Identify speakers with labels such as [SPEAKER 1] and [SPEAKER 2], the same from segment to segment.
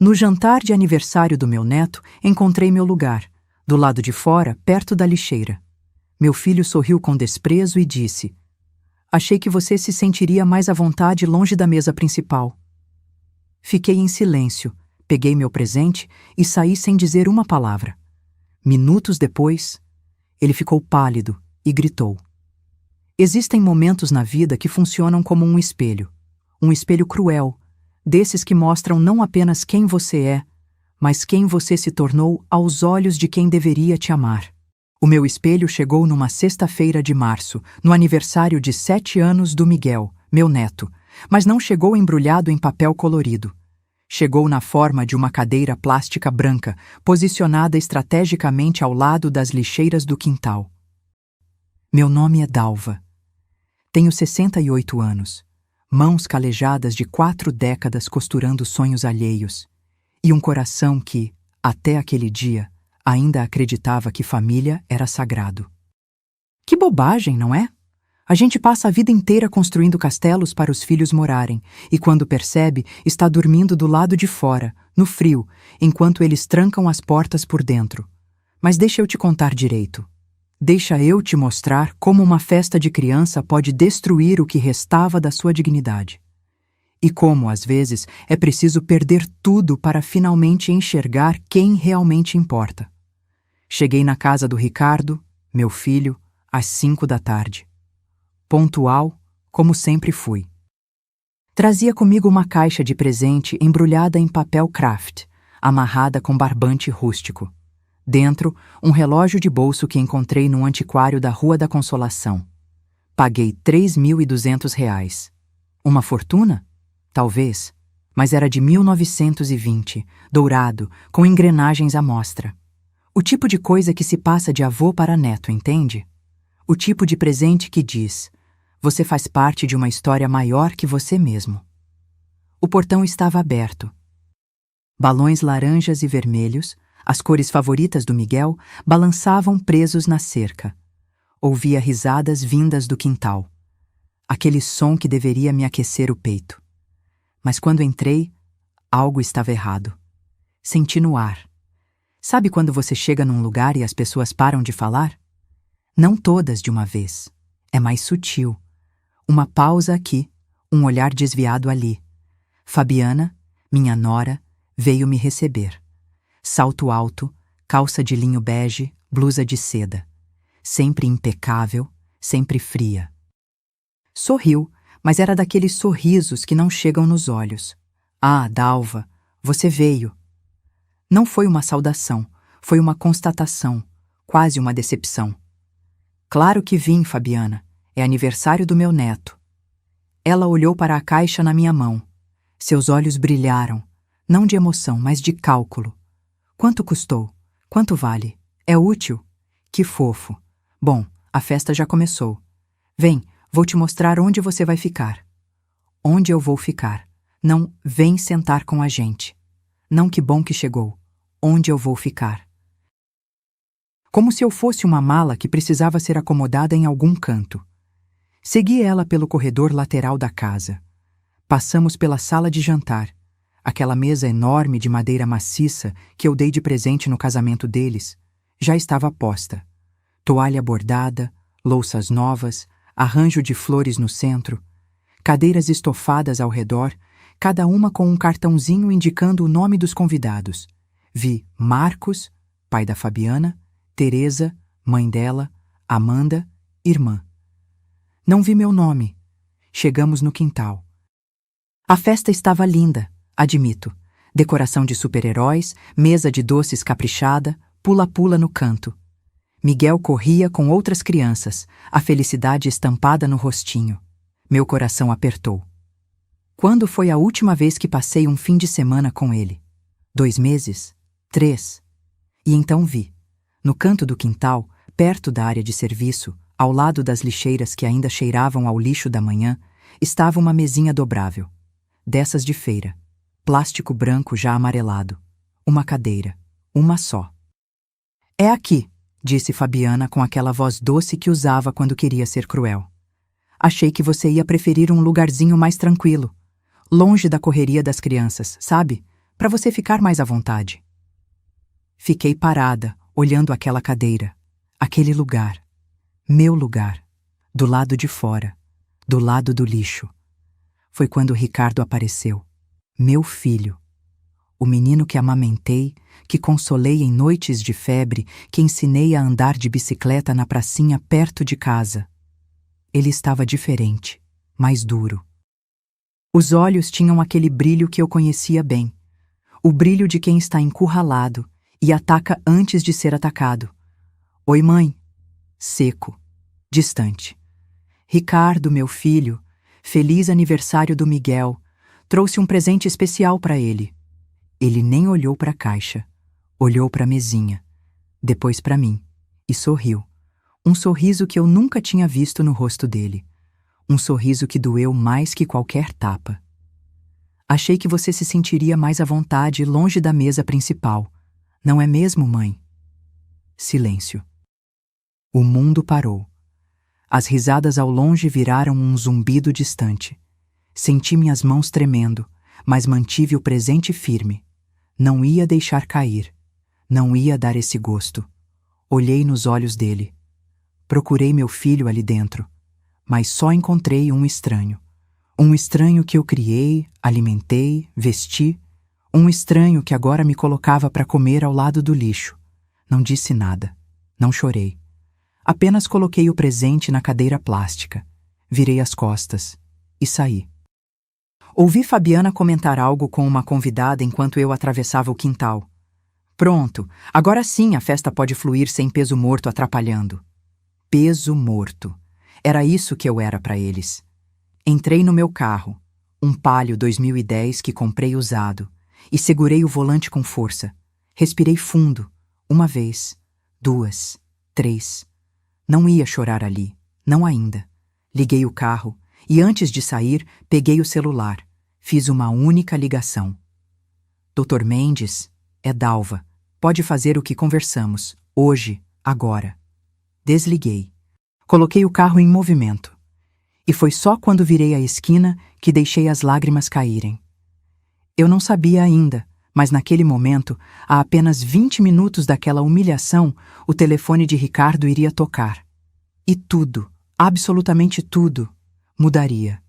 [SPEAKER 1] No jantar de aniversário do meu neto, encontrei meu lugar, do lado de fora, perto da lixeira. Meu filho sorriu com desprezo e disse: "Achei que você se sentiria mais à vontade longe da mesa principal." Fiquei em silêncio, peguei meu presente e saí sem dizer uma palavra. Minutos depois, ele ficou pálido e gritou. Existem momentos na vida que funcionam como um espelho cruel, desses que mostram não apenas quem você é, mas quem você se tornou aos olhos de quem deveria te amar. O meu espelho chegou numa sexta-feira de março, no aniversário de 7 anos do Miguel, meu neto, mas não chegou embrulhado em papel colorido. Chegou na forma de uma cadeira plástica branca, posicionada estrategicamente ao lado das lixeiras do quintal. Meu nome é Dalva. Tenho 68 anos, mãos calejadas de 4 décadas costurando sonhos alheios, e um coração que, até aquele dia, ainda acreditava que família era sagrado. Que bobagem, não é? A gente passa a vida inteira construindo castelos para os filhos morarem, e quando percebe, está dormindo do lado de fora, no frio, enquanto eles trancam as portas por dentro. Mas deixa eu te contar direito. Deixa eu te mostrar como uma festa de criança pode destruir o que restava da sua dignidade. E como, às vezes, é preciso perder tudo para finalmente enxergar quem realmente importa. Cheguei na casa do Ricardo, meu filho, às 5 da tarde. Pontual, como sempre fui. Trazia comigo uma caixa de presente embrulhada em papel craft, amarrada com barbante rústico. Dentro, um relógio de bolso que encontrei num antiquário da Rua da Consolação. Paguei R$ 3.200. Uma fortuna? Talvez, mas era de 1920, dourado, com engrenagens à mostra. O tipo de coisa que se passa de avô para neto, entende? O tipo de presente que diz: você faz parte de uma história maior que você mesmo. O portão estava aberto. Balões laranjas e vermelhos, as cores favoritas do Miguel, balançavam presos na cerca. Ouvia risadas vindas do quintal. Aquele som que deveria me aquecer o peito. Mas quando entrei, algo estava errado. Senti no ar. Sabe quando você chega num lugar e as pessoas param de falar? Não todas de uma vez. É mais sutil. Uma pausa aqui, um olhar desviado ali. Fabiana, minha nora, veio me receber. Salto alto, calça de linho bege, blusa de seda. Sempre impecável, sempre fria. Sorriu, mas era daqueles sorrisos que não chegam nos olhos. Ah, Dalva, você veio. Não foi uma saudação, foi uma constatação, quase uma decepção. Claro que vim, Fabiana. É aniversário do meu neto. Ela olhou para a caixa na minha mão. Seus olhos brilharam, não de emoção, mas de cálculo. Quanto custou? Quanto vale? É útil? Que fofo. Bom, a festa já começou. Vem, vou te mostrar onde você vai ficar. Onde eu vou ficar? Não, vem sentar com a gente. Não, que bom que chegou. Onde eu vou ficar? Como se eu fosse uma mala que precisava ser acomodada em algum canto. Segui ela pelo corredor lateral da casa. Passamos pela sala de jantar, aquela mesa enorme de madeira maciça que eu dei de presente no casamento deles, já estava posta. Toalha bordada, louças novas, arranjo de flores no centro, cadeiras estofadas ao redor, cada uma com um cartãozinho indicando o nome dos convidados. Vi Marcos, pai da Fabiana, Teresa, mãe dela, Amanda, irmã. Não vi meu nome. Chegamos no quintal. A festa estava linda, admito. Decoração de super-heróis, mesa de doces caprichada, pula-pula no canto. Miguel corria com outras crianças, a felicidade estampada no rostinho. Meu coração apertou. Quando foi a última vez que passei um fim de semana com ele? 2 meses? 3? E então vi. No canto do quintal, perto da área de serviço, ao lado das lixeiras que ainda cheiravam ao lixo da manhã, estava uma mesinha dobrável. Dessas de feira. Plástico branco já amarelado. Uma cadeira. Uma só. É aqui, disse Fabiana com aquela voz doce que usava quando queria ser cruel. Achei que você ia preferir um lugarzinho mais tranquilo. Longe da correria das crianças, sabe? para você ficar mais à vontade. Fiquei parada, olhando aquela cadeira, aquele lugar, meu lugar, do lado de fora, do lado do lixo. Foi quando Ricardo apareceu, meu filho. O menino que amamentei, que consolei em noites de febre, que ensinei a andar de bicicleta na pracinha perto de casa. Ele estava diferente, mais duro. Os olhos tinham aquele brilho que eu conhecia bem. O brilho de quem está encurralado e ataca antes de ser atacado. Oi, mãe. Seco, distante. Ricardo, meu filho, feliz aniversário do Miguel, trouxe um presente especial para ele. Ele nem olhou para a caixa, olhou para a mesinha, depois para mim, e sorriu. Um sorriso que eu nunca tinha visto no rosto dele. Um sorriso que doeu mais que qualquer tapa. Achei que você se sentiria mais à vontade longe da mesa principal. Não é mesmo, mãe? Silêncio. O mundo parou. As risadas ao longe viraram um zumbido distante. Senti minhas mãos tremendo, mas mantive o presente firme. Não ia deixar cair. Não ia dar esse gosto. Olhei nos olhos dele. Procurei meu filho ali dentro, mas só encontrei um estranho. Um estranho que eu criei, alimentei, vesti. Um estranho que agora me colocava para comer ao lado do lixo. Não disse nada. Não chorei. Apenas coloquei o presente na cadeira plástica. Virei as costas e saí. Ouvi Fabiana comentar algo com uma convidada enquanto eu atravessava o quintal. Pronto, agora sim a festa pode fluir sem peso morto atrapalhando. Peso morto. Era isso que eu era para eles. Entrei no meu carro, um Palio 2010 que comprei usado, e segurei o volante com força. Respirei fundo, uma vez, duas, três. Não ia chorar ali, não ainda. Liguei o carro e antes de sair, peguei o celular. Fiz uma única ligação. Dr. Mendes, é Dalva. Pode fazer o que conversamos, hoje, agora. Desliguei. Coloquei o carro em movimento. E foi só quando virei a esquina que deixei as lágrimas caírem. Eu não sabia ainda, mas naquele momento, a apenas 20 minutos daquela humilhação, o telefone de Ricardo iria tocar. E tudo, absolutamente tudo, mudaria.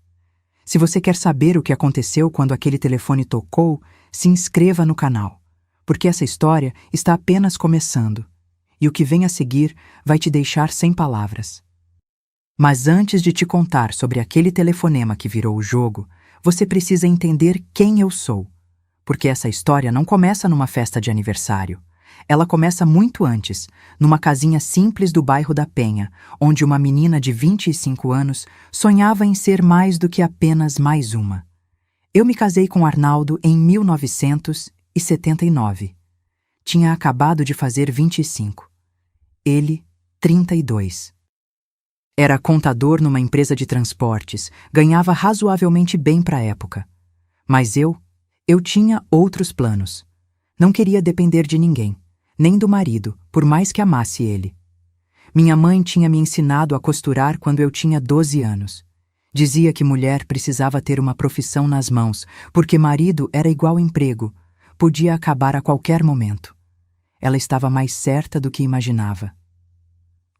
[SPEAKER 1] Se você quer saber o que aconteceu quando aquele telefone tocou, se inscreva no canal, porque essa história está apenas começando, e o que vem a seguir vai te deixar sem palavras. Mas antes de te contar sobre aquele telefonema que virou o jogo, você precisa entender quem eu sou, porque essa história não começa numa festa de aniversário. Ela começa muito antes, numa casinha simples do bairro da Penha, onde uma menina de 25 anos sonhava em ser mais do que apenas mais uma. Eu me casei com Arnaldo em 1979. Tinha acabado de fazer 25. Ele, 32. Era contador numa empresa de transportes, ganhava razoavelmente bem para a época. Mas eu tinha outros planos. Não queria depender de ninguém, nem do marido, por mais que amasse ele. Minha mãe tinha me ensinado a costurar quando eu tinha 12 anos. Dizia que mulher precisava ter uma profissão nas mãos, porque marido era igual emprego, podia acabar a qualquer momento. Ela estava mais certa do que imaginava.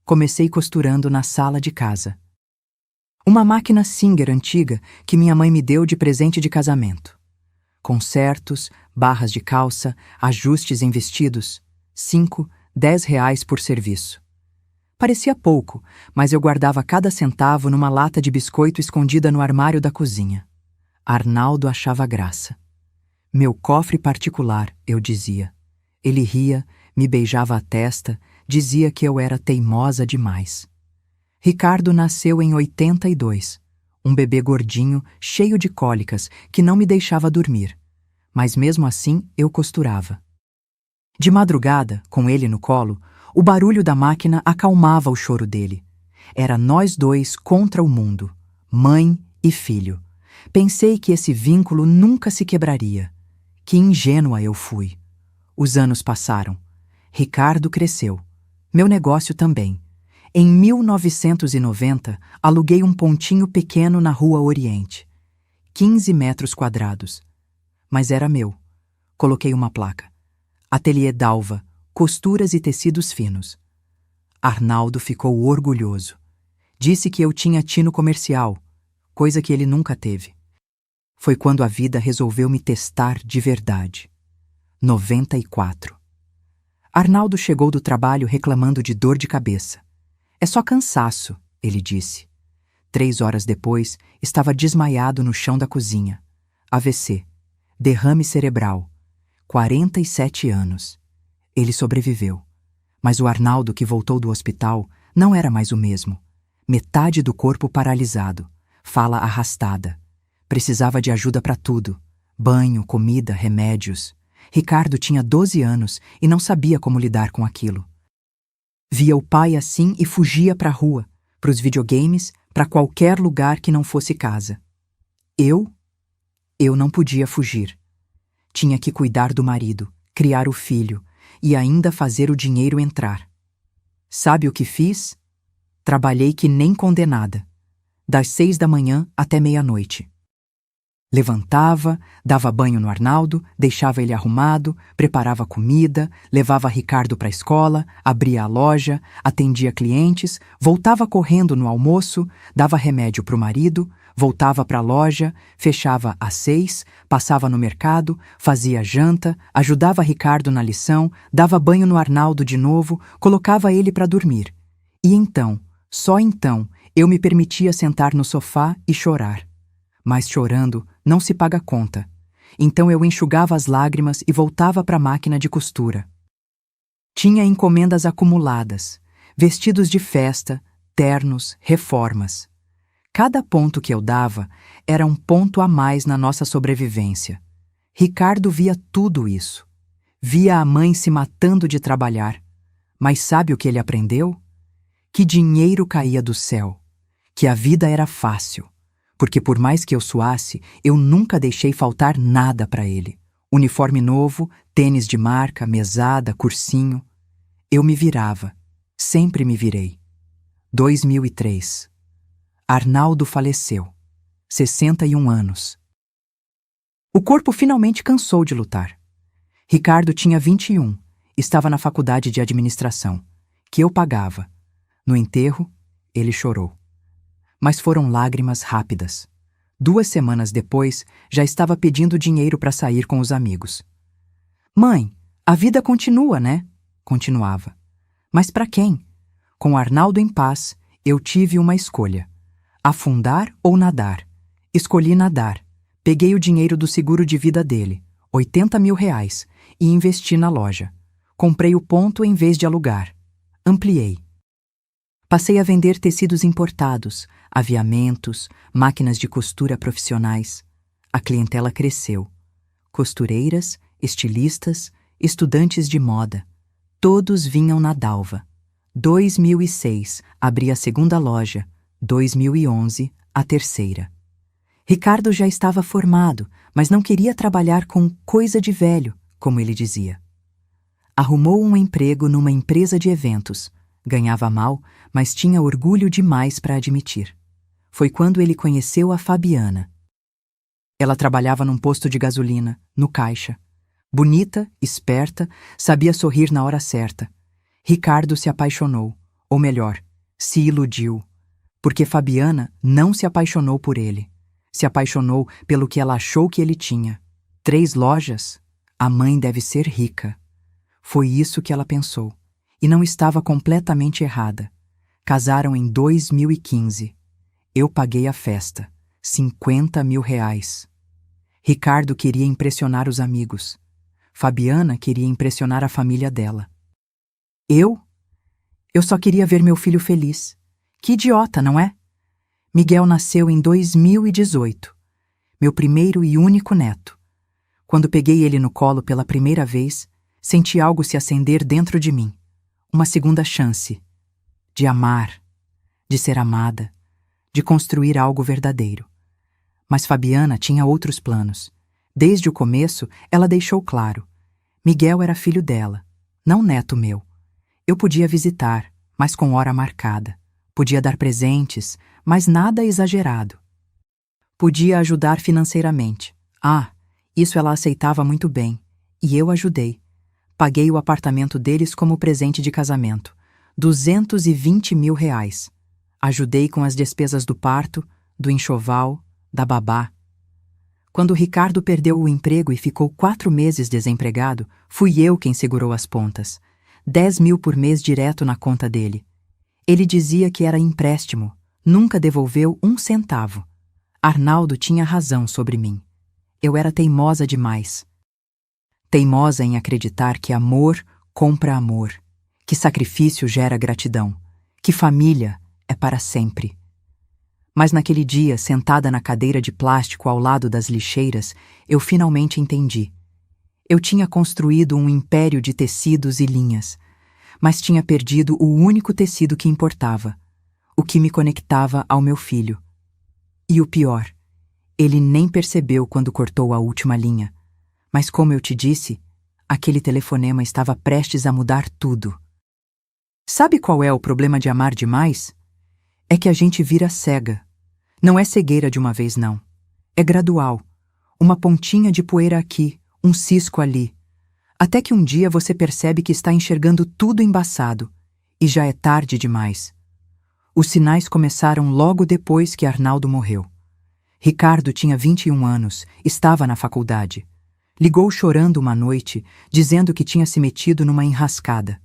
[SPEAKER 1] Comecei costurando na sala de casa. Uma máquina Singer antiga que minha mãe me deu de presente de casamento. Consertos, barras de calça, ajustes em vestidos. 5, 10 reais por serviço. Parecia pouco, mas eu guardava cada centavo numa lata de biscoito escondida no armário da cozinha. Arnaldo achava graça. Meu cofre particular, eu dizia. Ele ria, me beijava a testa, dizia que eu era teimosa demais. Ricardo nasceu em 82, um bebê gordinho, cheio de cólicas, que não me deixava dormir. Mas mesmo assim eu costurava. De madrugada, com ele no colo, o barulho da máquina acalmava o choro dele. Era nós dois contra o mundo, mãe e filho. Pensei que esse vínculo nunca se quebraria. Que ingênua eu fui. Os anos passaram. Ricardo cresceu. Meu negócio também. Em 1990, aluguei um pontinho pequeno na Rua Oriente. 15 metros quadrados. Mas era meu. Coloquei uma placa. Ateliê Dalva, costuras e tecidos finos. Arnaldo ficou orgulhoso. Disse que eu tinha tino comercial, coisa que ele nunca teve. Foi quando a vida resolveu me testar de verdade. 94. Arnaldo chegou do trabalho reclamando de dor de cabeça. É só cansaço, ele disse. 3 horas depois, estava desmaiado no chão da cozinha. AVC. Derrame cerebral. 47 anos. Ele sobreviveu. Mas o Arnaldo que voltou do hospital não era mais o mesmo. Metade do corpo paralisado. Fala arrastada. Precisava de ajuda para tudo. Banho, comida, remédios. Ricardo tinha 12 anos e não sabia como lidar com aquilo. Via o pai assim e fugia para a rua, para os videogames, para qualquer lugar que não fosse casa. Eu não podia fugir. Tinha que cuidar do marido, criar o filho e ainda fazer o dinheiro entrar. Sabe o que fiz? Trabalhei que nem condenada, das 6 da manhã até meia-noite. Levantava, dava banho no Arnaldo, deixava ele arrumado, preparava comida, levava Ricardo para a escola, abria a loja, atendia clientes, voltava correndo no almoço, dava remédio para o marido, voltava para a loja, fechava às 6, passava no mercado, fazia janta, ajudava Ricardo na lição, dava banho no Arnaldo de novo, colocava ele para dormir. E então, só então, eu me permitia sentar no sofá e chorar. Mas chorando não se paga conta. Então eu enxugava as lágrimas e voltava para a máquina de costura. Tinha encomendas acumuladas, vestidos de festa, ternos, reformas. Cada ponto que eu dava era um ponto a mais na nossa sobrevivência. Ricardo via tudo isso. Via a mãe se matando de trabalhar. Mas sabe o que ele aprendeu? Que dinheiro caía do céu. Que a vida era fácil. Porque por mais que eu suasse, eu nunca deixei faltar nada para ele. Uniforme novo, tênis de marca, mesada, cursinho. Eu me virava. Sempre me virei. 2003. Arnaldo faleceu. 61 anos. O corpo finalmente cansou de lutar. Ricardo tinha 21. Estava na faculdade de administração, que eu pagava. No enterro, ele chorou. Mas foram lágrimas rápidas. 2 semanas depois, já estava pedindo dinheiro para sair com os amigos. Mãe, a vida continua, né? Continuava. Mas para quem? Com Arnaldo em paz, eu tive uma escolha. Afundar ou nadar? Escolhi nadar. Peguei o dinheiro do seguro de vida dele, R$80 mil, e investi na loja. Comprei o ponto em vez de alugar. Ampliei. Passei a vender tecidos importados, aviamentos, máquinas de costura profissionais. A clientela cresceu. Costureiras, estilistas, estudantes de moda. Todos vinham na Dalva. 2006, abri a segunda loja. 2011, a terceira. Ricardo já estava formado, mas não queria trabalhar com coisa de velho, como ele dizia. Arrumou um emprego numa empresa de eventos. Ganhava mal, mas tinha orgulho demais para admitir. Foi quando ele conheceu a Fabiana. Ela trabalhava num posto de gasolina, no caixa. Bonita, esperta, sabia sorrir na hora certa. Ricardo se apaixonou, ou melhor, se iludiu. Porque Fabiana não se apaixonou por ele. Se apaixonou pelo que ela achou que ele tinha. 3 lojas? A mãe deve ser rica. Foi isso que ela pensou. E não estava completamente errada. Casaram em 2015. Eu paguei a festa. R$50 mil. Ricardo queria impressionar os amigos. Fabiana queria impressionar a família dela. Eu só queria ver meu filho feliz. Que idiota, não é? Miguel nasceu em 2018. Meu primeiro e único neto. Quando peguei ele no colo pela primeira vez, senti algo se acender dentro de mim. Uma segunda chance. De amar. De ser amada. De construir algo verdadeiro. Mas Fabiana tinha outros planos. Desde o começo, ela deixou claro. Miguel era filho dela, não neto meu. Eu podia visitar, mas com hora marcada. Podia dar presentes, mas nada exagerado. Podia ajudar financeiramente. Isso ela aceitava muito bem. E eu ajudei. Paguei o apartamento deles como presente de casamento. 220 mil reais. Ajudei com as despesas do parto, do enxoval, da babá. Quando o Ricardo perdeu o emprego e ficou 4 meses desempregado, fui eu quem segurou as pontas. 10 mil por mês direto na conta dele. Ele dizia que era empréstimo. Nunca devolveu 1 centavo. Arnaldo tinha razão sobre mim. Eu era teimosa demais. Teimosa em acreditar que amor compra amor, que sacrifício gera gratidão, que família é para sempre. Mas naquele dia, sentada na cadeira de plástico ao lado das lixeiras, eu finalmente entendi. Eu tinha construído um império de tecidos e linhas, mas tinha perdido o único tecido que importava, o que me conectava ao meu filho. E o pior, ele nem percebeu quando cortou a última linha. Mas como eu te disse, aquele telefonema estava prestes a mudar tudo. Sabe qual é o problema de amar demais? É que a gente vira cega. Não é cegueira de uma vez, não. É gradual. Uma pontinha de poeira aqui, um cisco ali. Até que um dia você percebe que está enxergando tudo embaçado. E já é tarde demais. Os sinais começaram logo depois que Arnaldo morreu. Ricardo tinha 21 anos, estava na faculdade. Ligou chorando uma noite, dizendo que tinha se metido numa enrascada.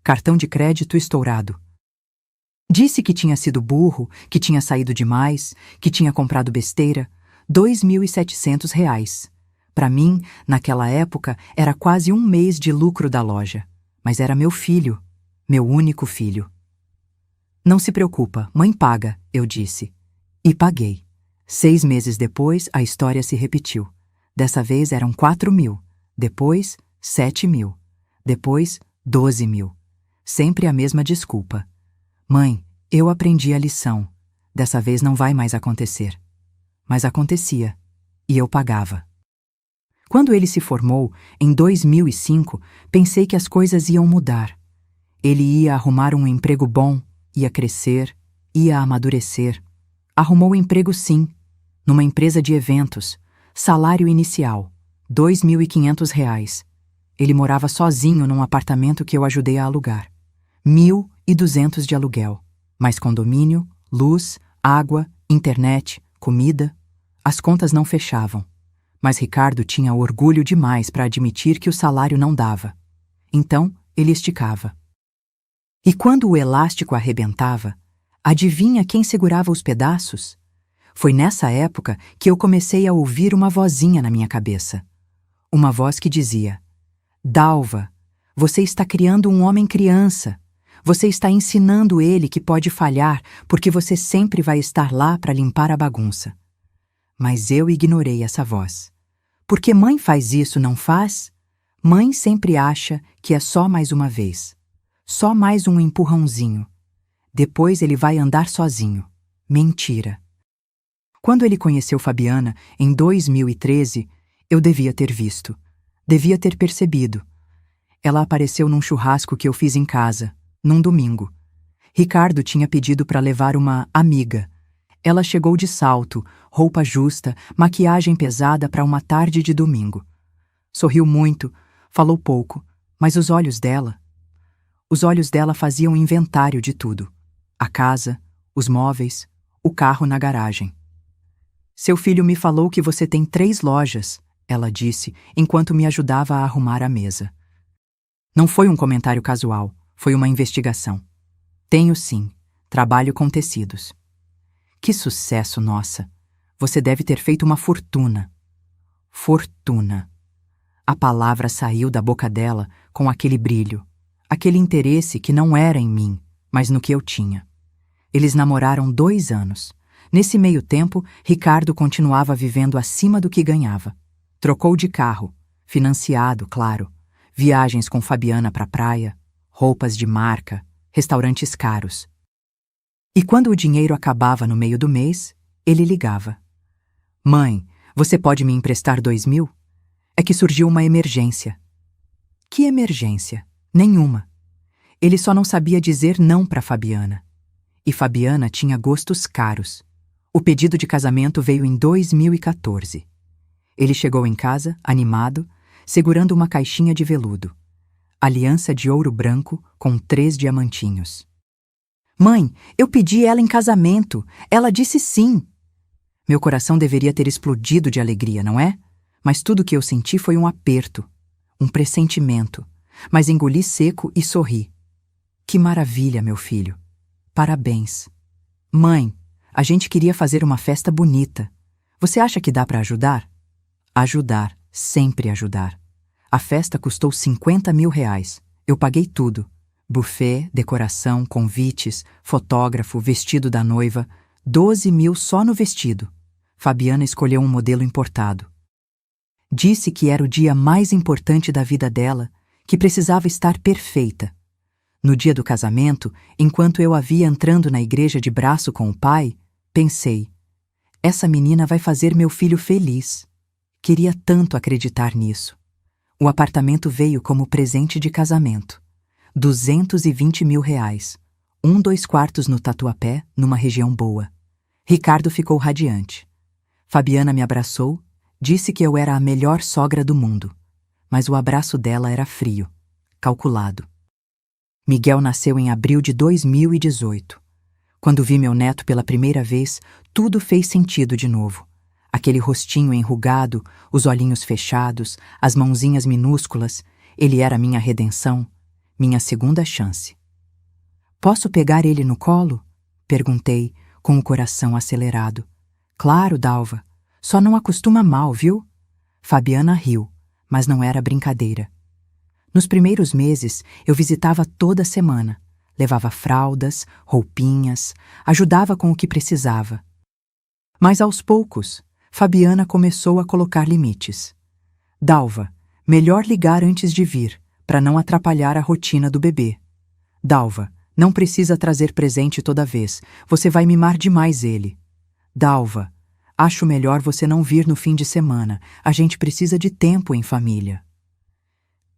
[SPEAKER 1] Cartão de crédito estourado. Disse que tinha sido burro, que tinha saído demais, que tinha comprado besteira. R$ 2.700. Para mim, naquela época, era quase 1 mês de lucro da loja. Mas era meu filho, meu único filho. Não se preocupa, mãe paga, eu disse. E paguei. 6 meses depois, a história se repetiu. Dessa vez eram 4 mil, depois 7 mil, depois 12 mil. Sempre a mesma desculpa. Mãe, eu aprendi a lição. Dessa vez não vai mais acontecer. Mas acontecia, e eu pagava. Quando ele se formou, em 2005, pensei que as coisas iam mudar. Ele ia arrumar um emprego bom, ia crescer, ia amadurecer. Arrumou emprego sim, numa empresa de eventos. Salário inicial, R$ 2.500. Ele morava sozinho num apartamento que eu ajudei a alugar. 1.200 de aluguel, mais condomínio, luz, água, internet, comida. As contas não fechavam. Mas Ricardo tinha orgulho demais para admitir que o salário não dava. Então, ele esticava. E quando o elástico arrebentava, adivinha quem segurava os pedaços? Foi nessa época que eu comecei a ouvir uma vozinha na minha cabeça. Uma voz que dizia: Dalva, você está criando um homem criança. Você está ensinando ele que pode falhar porque você sempre vai estar lá para limpar a bagunça. Mas eu ignorei essa voz. Porque mãe faz isso, não faz? Mãe sempre acha que é só mais uma vez. Só mais um empurrãozinho. Depois ele vai andar sozinho. Mentira. Quando ele conheceu Fabiana, em 2013, eu devia ter visto. Devia ter percebido. Ela apareceu num churrasco que eu fiz em casa, num domingo. Ricardo tinha pedido para levar uma amiga. Ela chegou de salto, roupa justa, maquiagem pesada para uma tarde de domingo. Sorriu muito, falou pouco, mas os olhos dela faziam inventário de tudo. A casa, os móveis, o carro na garagem. Seu filho me falou que você tem 3 lojas, ela disse, enquanto me ajudava a arrumar a mesa. Não foi um comentário casual, foi uma investigação. Tenho sim, trabalho com tecidos. Que sucesso, nossa! Você deve ter feito uma fortuna. Fortuna. A palavra saiu da boca dela com aquele brilho, aquele interesse que não era em mim, mas no que eu tinha. Eles namoraram 2 anos. Nesse meio tempo, Ricardo continuava vivendo acima do que ganhava. Trocou de carro, financiado, claro, viagens com Fabiana para a praia, roupas de marca, restaurantes caros. E quando o dinheiro acabava no meio do mês, ele ligava. Mãe, você pode me emprestar 2.000? É que surgiu uma emergência. Que emergência? Nenhuma. Ele só não sabia dizer não para Fabiana. E Fabiana tinha gostos caros. O pedido de casamento veio em 2014. Ele chegou em casa, animado, segurando uma caixinha de veludo. Aliança de ouro branco com 3 diamantinhos. Mãe, eu pedi ela em casamento. Ela disse sim. Meu coração deveria ter explodido de alegria, não é? Mas tudo que eu senti foi um aperto, um pressentimento. Mas engoli seco e sorri. Que maravilha, meu filho. Parabéns. Mãe, a gente queria fazer uma festa bonita. Você acha que dá para ajudar? Ajudar, sempre ajudar. A festa custou R$ 50.000. Eu paguei tudo. Buffet, decoração, convites, fotógrafo, vestido da noiva. 12.000 só no vestido. Fabiana escolheu um modelo importado. Disse que era o dia mais importante da vida dela, que precisava estar perfeita. No dia do casamento, enquanto eu a via entrando na igreja de braço com o pai, pensei: essa menina vai fazer meu filho feliz. Queria tanto acreditar nisso. O apartamento veio como presente de casamento. R$ 220.000. 2 quartos no Tatuapé, numa região boa. Ricardo ficou radiante. Fabiana me abraçou, disse que eu era a melhor sogra do mundo. Mas o abraço dela era frio, calculado. Miguel nasceu em abril de 2018. Quando vi meu neto pela primeira vez, tudo fez sentido de novo. Aquele rostinho enrugado, os olhinhos fechados, as mãozinhas minúsculas, ele era minha redenção, minha segunda chance. Posso pegar ele no colo? Perguntei, com o coração acelerado. Claro, Dalva. Só não acostuma mal, viu? Fabiana riu, mas não era brincadeira. Nos primeiros meses, eu visitava toda semana. Levava fraldas, roupinhas, ajudava com o que precisava. Mas aos poucos, Fabiana começou a colocar limites. Dalva, melhor ligar antes de vir, para não atrapalhar a rotina do bebê. Dalva, não precisa trazer presente toda vez, você vai mimar demais ele. Dalva, acho melhor você não vir no fim de semana, a gente precisa de tempo em família.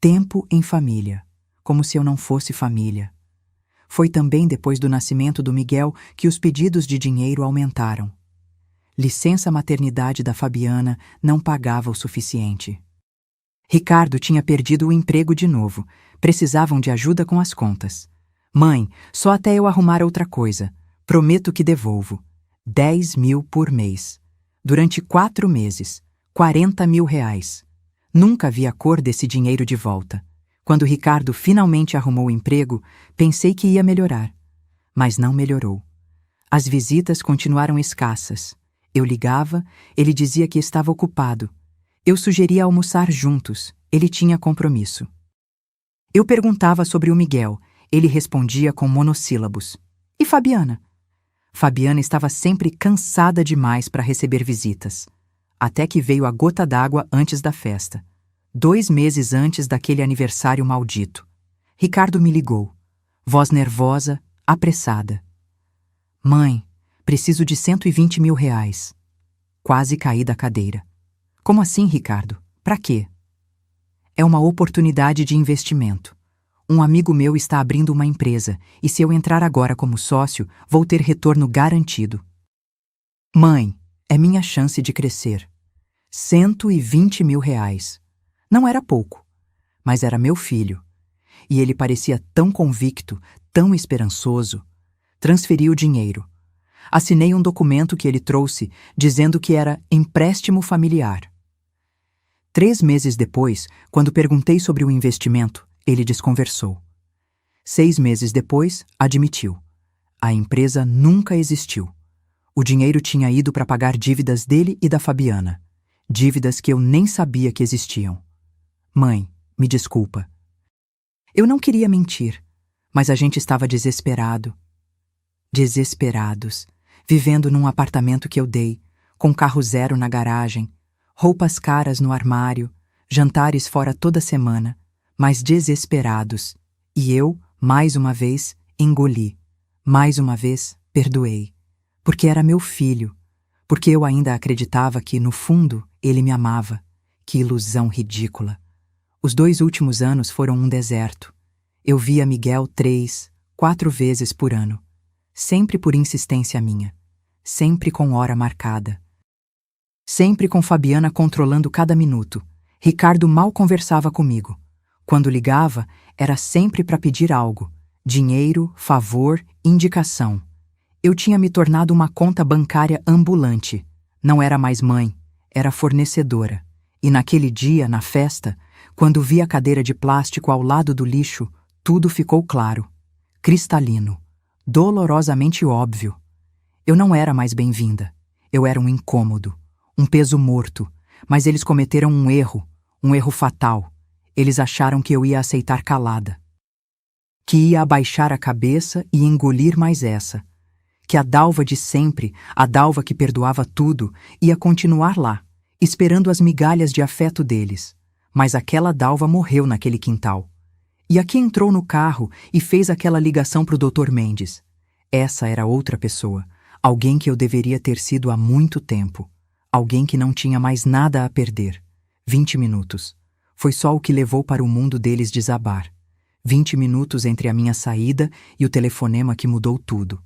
[SPEAKER 1] Tempo em família, como se eu não fosse família. Foi também depois do nascimento do Miguel que os pedidos de dinheiro aumentaram. Licença maternidade da Fabiana não pagava o suficiente. Ricardo tinha perdido o emprego de novo, precisavam de ajuda com as contas. Mãe, só até eu arrumar outra coisa, prometo que devolvo. 10.000 por mês. Durante 4 meses, R$ 40.000. Nunca vi a cor desse dinheiro de volta. Quando Ricardo finalmente arrumou o emprego, pensei que ia melhorar. Mas não melhorou. As visitas continuaram escassas. Eu ligava, ele dizia que estava ocupado. Eu sugeria almoçar juntos, ele tinha compromisso. Eu perguntava sobre o Miguel, ele respondia com monossílabos. E Fabiana? Fabiana estava sempre cansada demais para receber visitas. Até que veio a gota d'água antes da festa. 2 meses antes daquele aniversário maldito. Ricardo me ligou. Voz nervosa, apressada. Mãe, preciso de R$ 120.000. Quase caí da cadeira. Como assim, Ricardo? Pra quê? É uma oportunidade de investimento. Um amigo meu está abrindo uma empresa e se eu entrar agora como sócio, vou ter retorno garantido. Mãe, é minha chance de crescer. R$ 120.000. Não era pouco, mas era meu filho. E ele parecia tão convicto, tão esperançoso. Transferi o dinheiro. Assinei um documento que ele trouxe, dizendo que era empréstimo familiar. 3 meses depois, quando perguntei sobre o investimento, ele desconversou. 6 meses depois, admitiu. A empresa nunca existiu. O dinheiro tinha ido para pagar dívidas dele e da Fabiana. Dívidas que eu nem sabia que existiam. Mãe, me desculpa. Eu não queria mentir, mas a gente estava desesperado. Desesperados, vivendo num apartamento que eu dei, com carro zero na garagem, roupas caras no armário, jantares fora toda semana, mas desesperados. E eu, mais uma vez, engoli. Mais uma vez, perdoei. Porque era meu filho. Porque eu ainda acreditava que, no fundo, ele me amava. Que ilusão ridícula. Os 2 últimos anos foram um deserto. Eu via Miguel 3, 4 vezes por ano. Sempre por insistência minha. Sempre com hora marcada. Sempre com Fabiana controlando cada minuto. Ricardo mal conversava comigo. Quando ligava, era sempre para pedir algo: dinheiro, favor, indicação. Eu tinha me tornado uma conta bancária ambulante. Não era mais mãe, era fornecedora. E naquele dia, na festa, quando vi a cadeira de plástico ao lado do lixo, tudo ficou claro, cristalino, dolorosamente óbvio. Eu não era mais bem-vinda. Eu era um incômodo, um peso morto, mas eles cometeram um erro fatal. Eles acharam que eu ia aceitar calada, que ia abaixar a cabeça e engolir mais essa, que a Dalva de sempre, a Dalva que perdoava tudo, ia continuar lá, esperando as migalhas de afeto deles. Mas aquela Dalva morreu naquele quintal. E aqui entrou no carro e fez aquela ligação para o Dr. Mendes. Essa era outra pessoa, alguém que eu deveria ter sido há muito tempo, alguém que não tinha mais nada a perder. 20 minutos. Foi só o que levou para o mundo deles desabar. 20 minutos entre a minha saída e o telefonema que mudou tudo.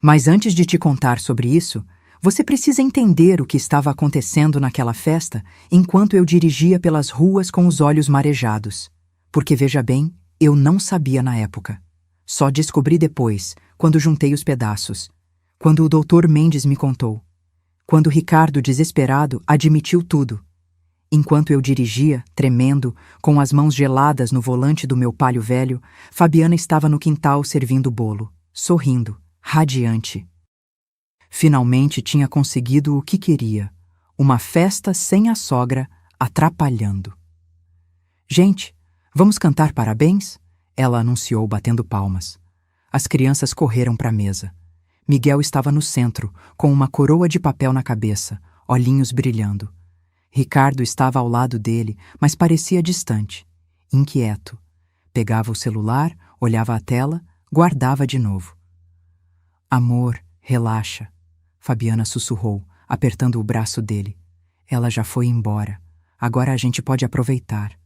[SPEAKER 1] Mas antes de te contar sobre isso, você precisa entender o que estava acontecendo naquela festa enquanto eu dirigia pelas ruas com os olhos marejados. Porque, veja bem, eu não sabia na época. Só descobri depois, quando juntei os pedaços. Quando o Dr. Mendes me contou. Quando Ricardo, desesperado, admitiu tudo. Enquanto eu dirigia, tremendo, com as mãos geladas no volante do meu Palio velho, Fabiana estava no quintal servindo bolo, sorrindo, radiante. Finalmente tinha conseguido o que queria, uma festa sem a sogra atrapalhando. Gente, vamos cantar parabéns? Ela anunciou batendo palmas. As crianças correram para a mesa. Miguel estava no centro, com uma coroa de papel na cabeça, olhinhos brilhando. Ricardo estava ao lado dele, mas parecia distante, inquieto. Pegava o celular, olhava a tela, guardava de novo. Amor, relaxa, Fabiana sussurrou, apertando o braço dele. Ela já foi embora. Agora a gente pode aproveitar.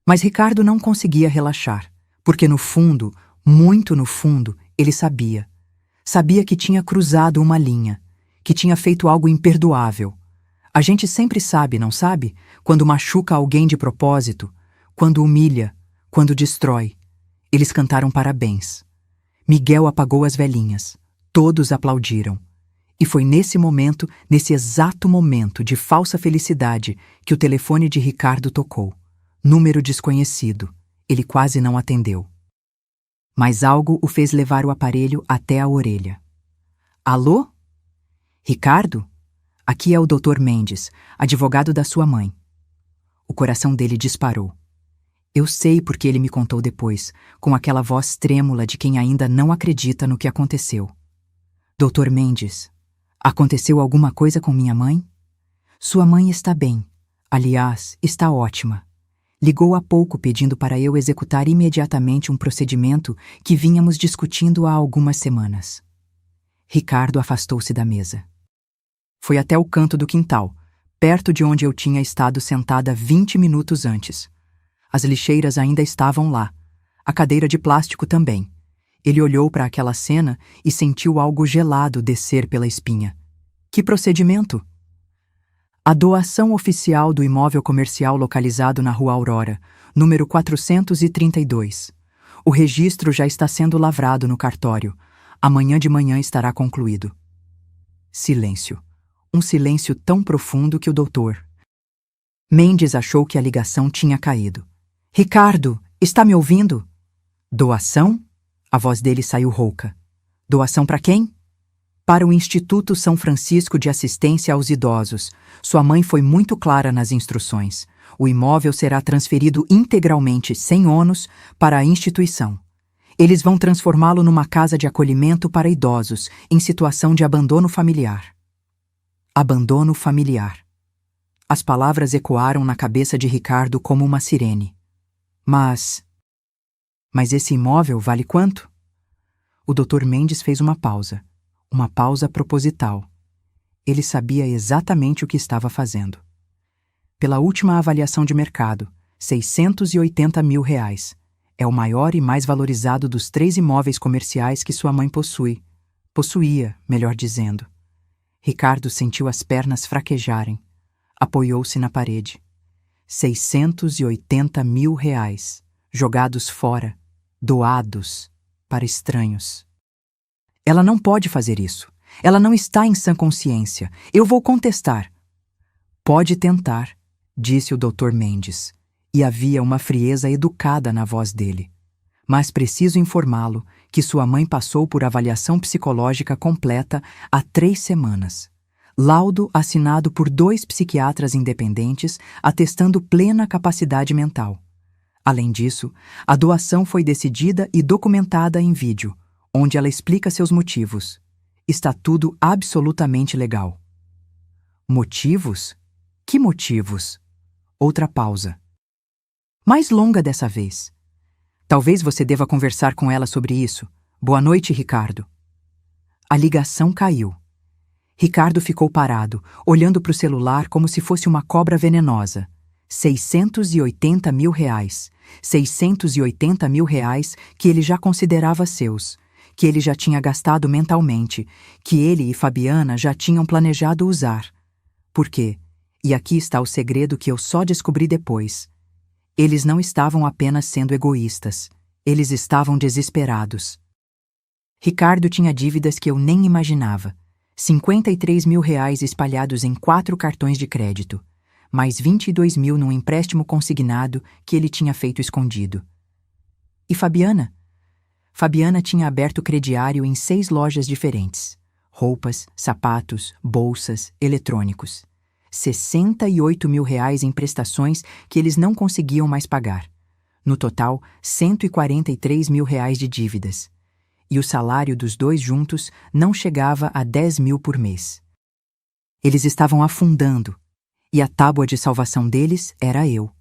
[SPEAKER 1] Mas Ricardo não conseguia relaxar, porque no fundo, muito no fundo, ele sabia. Sabia que tinha cruzado uma linha, que tinha feito algo imperdoável. A gente sempre sabe, não sabe? Quando machuca alguém de propósito, quando humilha, quando destrói. Eles cantaram parabéns. Miguel apagou as velinhas. Todos aplaudiram. E foi nesse momento, nesse exato momento de falsa felicidade, que o telefone de Ricardo tocou. Número desconhecido. Ele quase não atendeu. Mas algo o fez levar o aparelho até a orelha. Alô? Ricardo? Aqui é o Dr. Mendes, advogado da sua mãe. O coração dele disparou. Eu sei porque ele me contou depois, com aquela voz trêmula de quem ainda não acredita no que aconteceu. Dr. Mendes, aconteceu alguma coisa com minha mãe? Sua mãe está bem. Aliás, está ótima. Ligou há pouco pedindo para eu executar imediatamente um procedimento que vínhamos discutindo há algumas semanas. Ricardo afastou-se da mesa. Foi até o canto do quintal, perto de onde eu tinha estado sentada 20 minutos antes. As lixeiras ainda estavam lá. A cadeira de plástico também. Ele olhou para aquela cena e sentiu algo gelado descer pela espinha. Que procedimento? A doação oficial do imóvel comercial localizado na Rua Aurora, número 432. O registro já está sendo lavrado no cartório. Amanhã de manhã estará concluído. Silêncio. Um silêncio tão profundo que o doutor Mendes achou que a ligação tinha caído. Ricardo, está me ouvindo? Doação? A voz dele saiu rouca. Doação para quem? Para o Instituto São Francisco de Assistência aos Idosos. Sua mãe foi muito clara nas instruções. O imóvel será transferido integralmente, sem ônus, para a instituição. Eles vão transformá-lo numa casa de acolhimento para idosos, em situação de abandono familiar. Abandono familiar. As palavras ecoaram na cabeça de Ricardo como uma sirene. Mas esse imóvel vale quanto? O Dr. Mendes fez uma pausa proposital. Ele sabia exatamente o que estava fazendo. Pela última avaliação de mercado, R$680 mil. É o maior e mais valorizado dos 3 imóveis comerciais que sua mãe possui. Possuía, melhor dizendo. Ricardo sentiu as pernas fraquejarem. Apoiou-se na parede. 680 mil reais, jogados fora, doados para estranhos. Ela não pode fazer isso. Ela não está em sã consciência. Eu vou contestar. Pode tentar, disse o Dr. Mendes, e havia uma frieza educada na voz dele. Mas preciso informá-lo que sua mãe passou por avaliação psicológica completa há 3 semanas. Laudo assinado por 2 psiquiatras independentes atestando plena capacidade mental. Além disso, a doação foi decidida e documentada em vídeo, onde ela explica seus motivos. Está tudo absolutamente legal. Motivos? Que motivos? Outra pausa. Mais longa dessa vez. Talvez você deva conversar com ela sobre isso. Boa noite, Ricardo. A ligação caiu. Ricardo ficou parado, olhando para o celular como se fosse uma cobra venenosa. 680 mil reais. 680 mil reais que ele já considerava seus, que ele já tinha gastado mentalmente, que ele e Fabiana já tinham planejado usar. Por quê? E aqui está o segredo que eu só descobri depois. Eles não estavam apenas sendo egoístas, eles estavam desesperados. Ricardo tinha dívidas que eu nem imaginava. 53 mil reais espalhados em 4 cartões de crédito, mais 22 mil num empréstimo consignado que ele tinha feito escondido. E Fabiana? Fabiana tinha aberto crediário em 6 lojas diferentes. Roupas, sapatos, bolsas, eletrônicos. 68 mil reais em prestações que eles não conseguiam mais pagar. No total, 143 mil reais de dívidas. E o salário dos 2 juntos não chegava a 10 mil por mês. Eles estavam afundando, e a tábua de salvação deles era eu.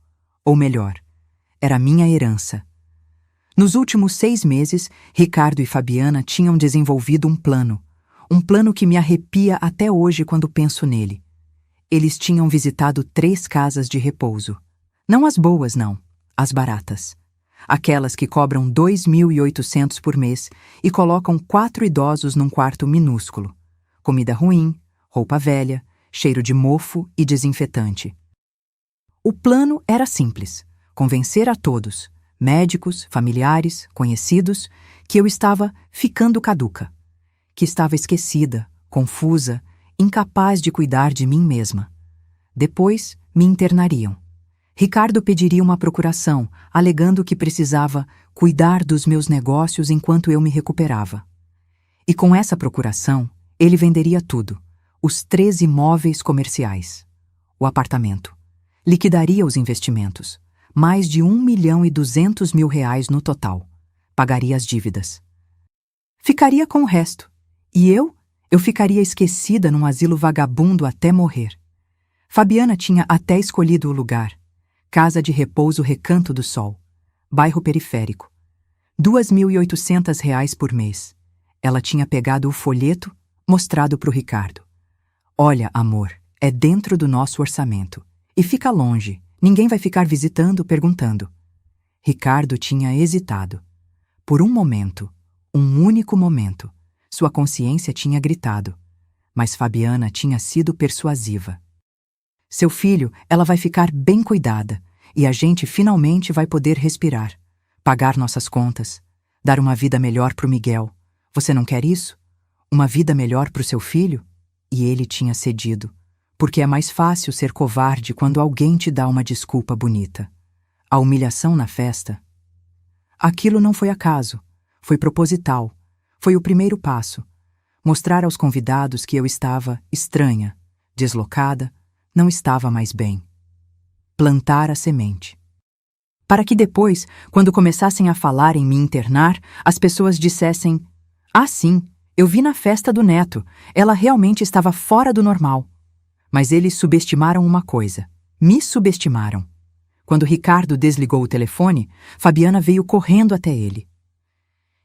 [SPEAKER 1] Ou melhor, era minha herança. Nos últimos 6 meses, Ricardo e Fabiana tinham desenvolvido um plano que me arrepia até hoje quando penso nele. Eles tinham visitado 3 casas de repouso. Não as boas, não. As baratas. Aquelas que cobram 2.800 por mês e colocam 4 idosos num quarto minúsculo. Comida ruim, roupa velha, cheiro de mofo e desinfetante. O plano era simples. Convencer a todos, médicos, familiares, conhecidos, que eu estava ficando caduca. Que estava esquecida, confusa, incapaz de cuidar de mim mesma. Depois, me internariam. Ricardo pediria uma procuração, alegando que precisava cuidar dos meus negócios enquanto eu me recuperava. E com essa procuração, ele venderia tudo, os 3 imóveis comerciais, o apartamento. Liquidaria os investimentos, mais de 1.200.000 reais no total. Pagaria as dívidas. Ficaria com o resto. E eu ficaria esquecida num asilo vagabundo até morrer. Fabiana tinha até escolhido o lugar. Casa de repouso Recanto do Sol. Bairro periférico. 2.800 reais por mês. Ela tinha pegado o folheto, mostrado para o Ricardo. Olha, amor, é dentro do nosso orçamento. E fica longe. Ninguém vai ficar visitando, perguntando. Ricardo tinha hesitado. Por um momento, um único momento, sua consciência tinha gritado. Mas Fabiana tinha sido persuasiva. Seu filho, ela vai ficar bem cuidada, e a gente finalmente vai poder respirar, pagar nossas contas, dar uma vida melhor pro Miguel. Você não quer isso? Uma vida melhor pro seu filho? E ele tinha cedido, porque é mais fácil ser covarde quando alguém te dá uma desculpa bonita. A humilhação na festa. Aquilo não foi acaso, foi proposital, foi o primeiro passo. Mostrar aos convidados que eu estava estranha, deslocada, não estava mais bem. Plantar a semente. Para que depois, quando começassem a falar em me internar, as pessoas dissessem: "Ah, sim, eu vi na festa do neto, ela realmente estava fora do normal." Mas eles subestimaram uma coisa. Me subestimaram. Quando Ricardo desligou o telefone, Fabiana veio correndo até ele.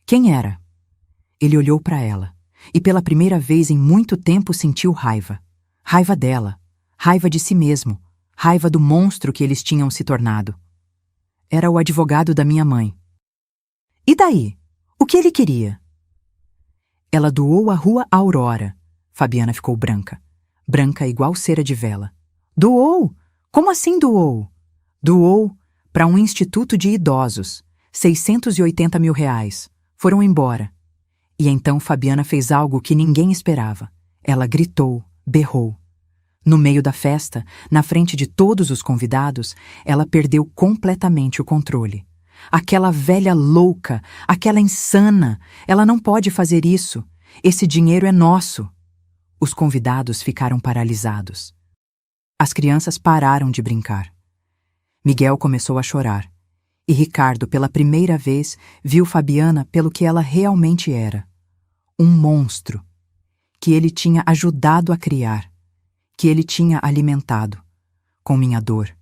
[SPEAKER 1] Quem era? Ele olhou para ela, e pela primeira vez em muito tempo sentiu raiva. Raiva dela. Raiva de si mesmo, raiva do monstro que eles tinham se tornado. Era o advogado da minha mãe. E daí? O que ele queria? Ela doou a Rua Aurora. Fabiana ficou branca. Branca igual cera de vela. Doou? Como assim doou? Doou para um instituto de idosos, R$ 680 mil. Foram embora. E então Fabiana fez algo que ninguém esperava. Ela gritou, berrou. No meio da festa, na frente de todos os convidados, ela perdeu completamente o controle. Aquela velha louca, aquela insana, ela não pode fazer isso. Esse dinheiro é nosso. Os convidados ficaram paralisados. As crianças pararam de brincar. Miguel começou a chorar. E Ricardo, pela primeira vez, viu Fabiana pelo que ela realmente era. Um monstro que ele tinha ajudado a criar, que ele tinha alimentado, com minha dor,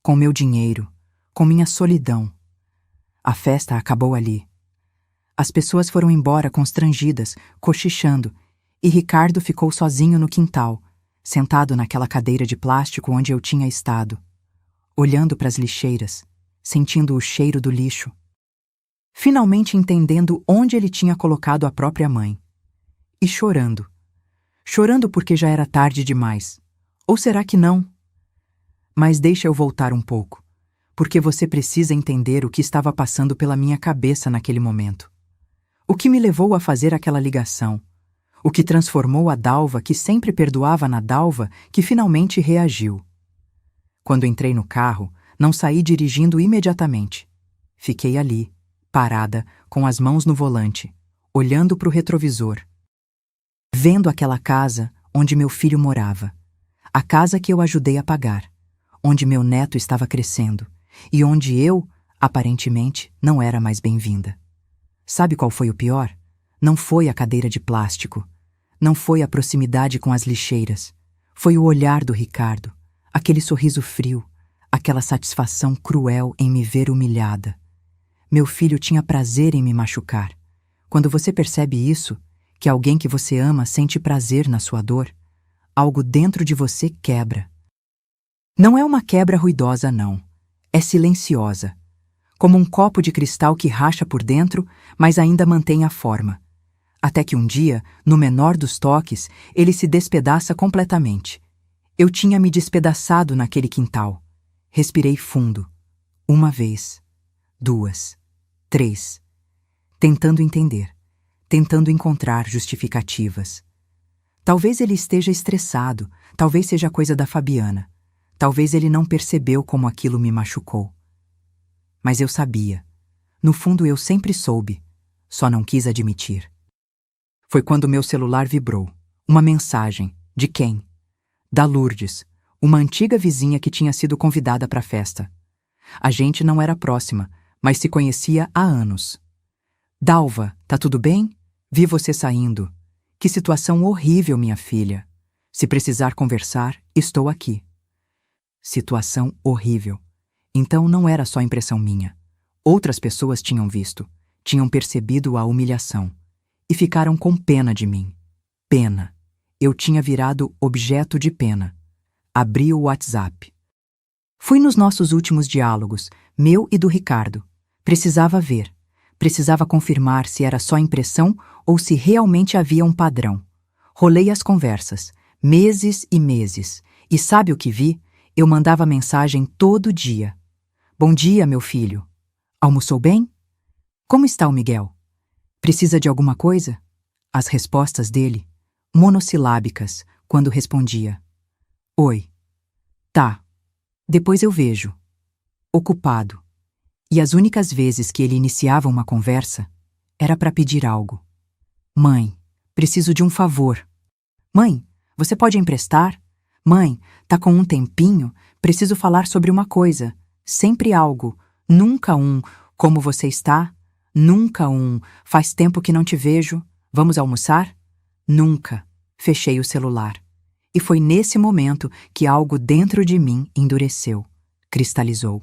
[SPEAKER 1] com meu dinheiro, com minha solidão. A festa acabou ali. As pessoas foram embora constrangidas, cochichando, e Ricardo ficou sozinho no quintal, sentado naquela cadeira de plástico onde eu tinha estado, olhando para as lixeiras, sentindo o cheiro do lixo, finalmente entendendo onde ele tinha colocado a própria mãe. E chorando. Chorando porque já era tarde demais. Ou será que não? Mas deixa eu voltar um pouco, porque você precisa entender o que estava passando pela minha cabeça naquele momento. O que me levou a fazer aquela ligação. O que transformou a Dalva, que sempre perdoava, na Dalva, que finalmente reagiu. Quando entrei no carro, não saí dirigindo imediatamente. Fiquei ali, parada, com as mãos no volante, olhando para o retrovisor. Vendo aquela casa onde meu filho morava. A casa que eu ajudei a pagar. Onde meu neto estava crescendo. E onde eu, aparentemente, não era mais bem-vinda. Sabe qual foi o pior? Não foi a cadeira de plástico. Não foi a proximidade com as lixeiras. Foi o olhar do Ricardo. Aquele sorriso frio. Aquela satisfação cruel em me ver humilhada. Meu filho tinha prazer em me machucar. Quando você percebe isso, que alguém que você ama sente prazer na sua dor, algo dentro de você quebra. Não é uma quebra ruidosa, não. É silenciosa. Como um copo de cristal que racha por dentro, mas ainda mantém a forma. Até que um dia, no menor dos toques, ele se despedaça completamente. Eu tinha me despedaçado naquele quintal. Respirei fundo. 1 vez, 2, 3. Tentando entender. Tentando encontrar justificativas. Talvez ele esteja estressado, talvez seja coisa da Fabiana. Talvez ele não percebeu como aquilo me machucou. Mas eu sabia. No fundo eu sempre soube, só não quis admitir. Foi quando meu celular vibrou. Uma mensagem. De quem? Da Lourdes, uma antiga vizinha que tinha sido convidada para a festa. A gente não era próxima, mas se conhecia há anos. Dalva, tá tudo bem? Vi você saindo. Que situação horrível, minha filha. Se precisar conversar, estou aqui. Situação horrível. Então não era só impressão minha. Outras pessoas tinham visto, tinham percebido a humilhação. E ficaram com pena de mim. Pena. Eu tinha virado objeto de pena. Abri o WhatsApp. Fui nos nossos últimos diálogos, meu e do Ricardo. Precisava ver. Precisava confirmar se era só impressão ou se realmente havia um padrão. Rolei as conversas, meses e meses. E sabe o que vi? Eu mandava mensagem todo dia. Bom dia, meu filho. Almoçou bem? Como está o Miguel? Precisa de alguma coisa? As respostas dele, monossilábicas, quando respondia. Oi. Tá. Depois eu vejo. Ocupado. E as únicas vezes que ele iniciava uma conversa, era para pedir algo. Mãe, preciso de um favor. Mãe, você pode emprestar? Mãe, tá com um tempinho? Preciso falar sobre uma coisa. Sempre algo. Nunca um, como você está? Nunca um, faz tempo que não te vejo. Vamos almoçar? Nunca. Fechei o celular. E foi nesse momento que algo dentro de mim endureceu, cristalizou.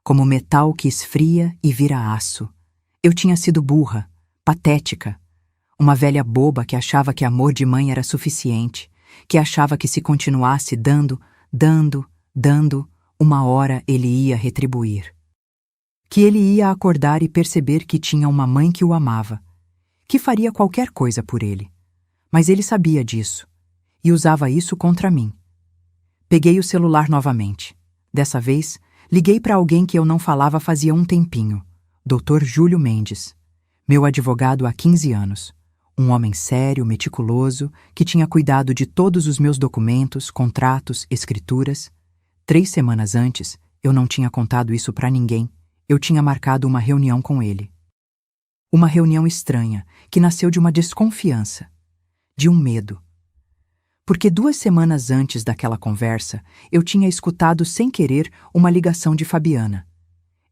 [SPEAKER 1] Como metal que esfria e vira aço. Eu tinha sido burra, patética. Uma velha boba que achava que amor de mãe era suficiente, que achava que se continuasse dando, uma hora ele ia retribuir. Que ele ia acordar e perceber que tinha uma mãe que o amava, que faria qualquer coisa por ele. Mas ele sabia disso, e usava isso contra mim. Peguei o celular novamente. Dessa vez, Liguei para alguém que eu não falava fazia um tempinho, Dr. Júlio Mendes, meu advogado há 15 anos. Um homem sério, meticuloso, que tinha cuidado de todos os meus documentos, contratos, escrituras. 3 semanas antes, eu não tinha contado isso para ninguém. Eu tinha marcado uma reunião com ele. Uma reunião estranha, que nasceu de uma desconfiança, de um medo. Porque 2 semanas antes daquela conversa, eu tinha escutado sem querer uma ligação de Fabiana.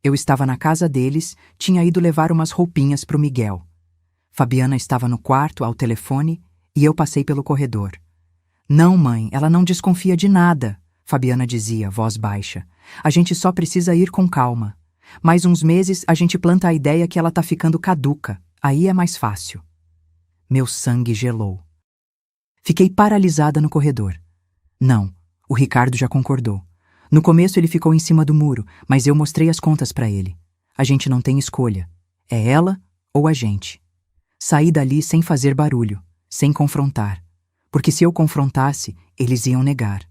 [SPEAKER 1] Eu estava na casa deles, tinha ido levar umas roupinhas para o Miguel. Fabiana estava no quarto, ao telefone, e eu passei pelo corredor. Não, mãe, ela não desconfia de nada, Fabiana dizia, voz baixa. A gente só precisa ir com calma. Mais uns meses a gente planta a ideia que ela tá ficando caduca. Aí é mais fácil. Meu sangue gelou. Fiquei paralisada no corredor. Não, o Ricardo já concordou. No começo ele ficou em cima do muro, mas eu mostrei as contas para ele. A gente não tem escolha. É ela ou a gente. Saí dali sem fazer barulho, sem confrontar. Porque se eu confrontasse, eles iam negar.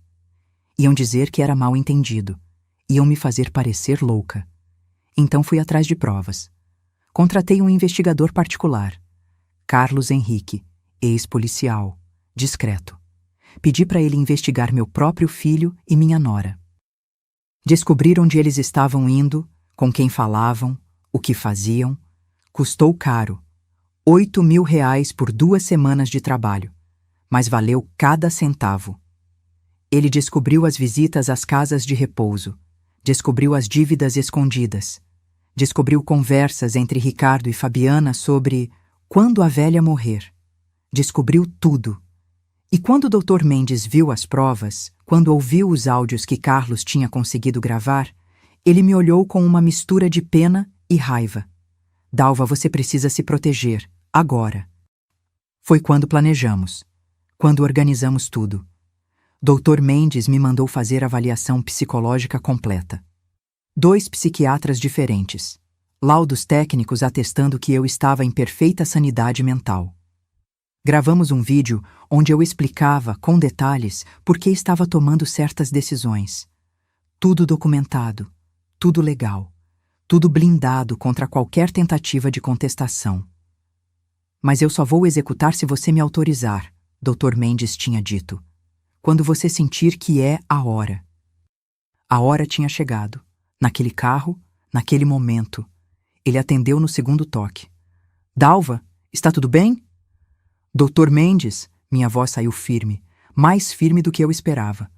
[SPEAKER 1] Iam dizer que era mal entendido. Iam me fazer parecer louca. Então fui atrás de provas. Contratei um investigador particular. Carlos Henrique, ex-policial, discreto. Pedi para ele investigar meu próprio filho e minha nora. Descobrir onde eles estavam indo, com quem falavam, o que faziam. Custou caro. R$ 8.000 por 2 semanas de trabalho. Mas valeu cada centavo. Ele descobriu as visitas às casas de repouso. Descobriu as dívidas escondidas. Descobriu conversas entre Ricardo e Fabiana sobre quando a velha morrer. Descobriu tudo. E quando o Dr. Mendes viu as provas, quando ouviu os áudios que Carlos tinha conseguido gravar, ele me olhou com uma mistura de pena e raiva. Dalva, você precisa se proteger, agora. Foi quando planejamos, quando organizamos tudo. Dr. Mendes me mandou fazer avaliação psicológica completa. 2 psiquiatras diferentes. Laudos técnicos atestando que eu estava em perfeita sanidade mental. Gravamos um vídeo onde eu explicava, com detalhes, por que estava tomando certas decisões. Tudo documentado, tudo legal, tudo blindado contra qualquer tentativa de contestação. Mas eu só vou executar se você me autorizar, Dr. Mendes tinha dito. Quando você sentir que é a hora. A hora tinha chegado. Naquele carro, naquele momento. Ele atendeu no segundo toque. Dalva, está tudo bem? Dr. Mendes, minha voz saiu firme, mais firme do que eu esperava.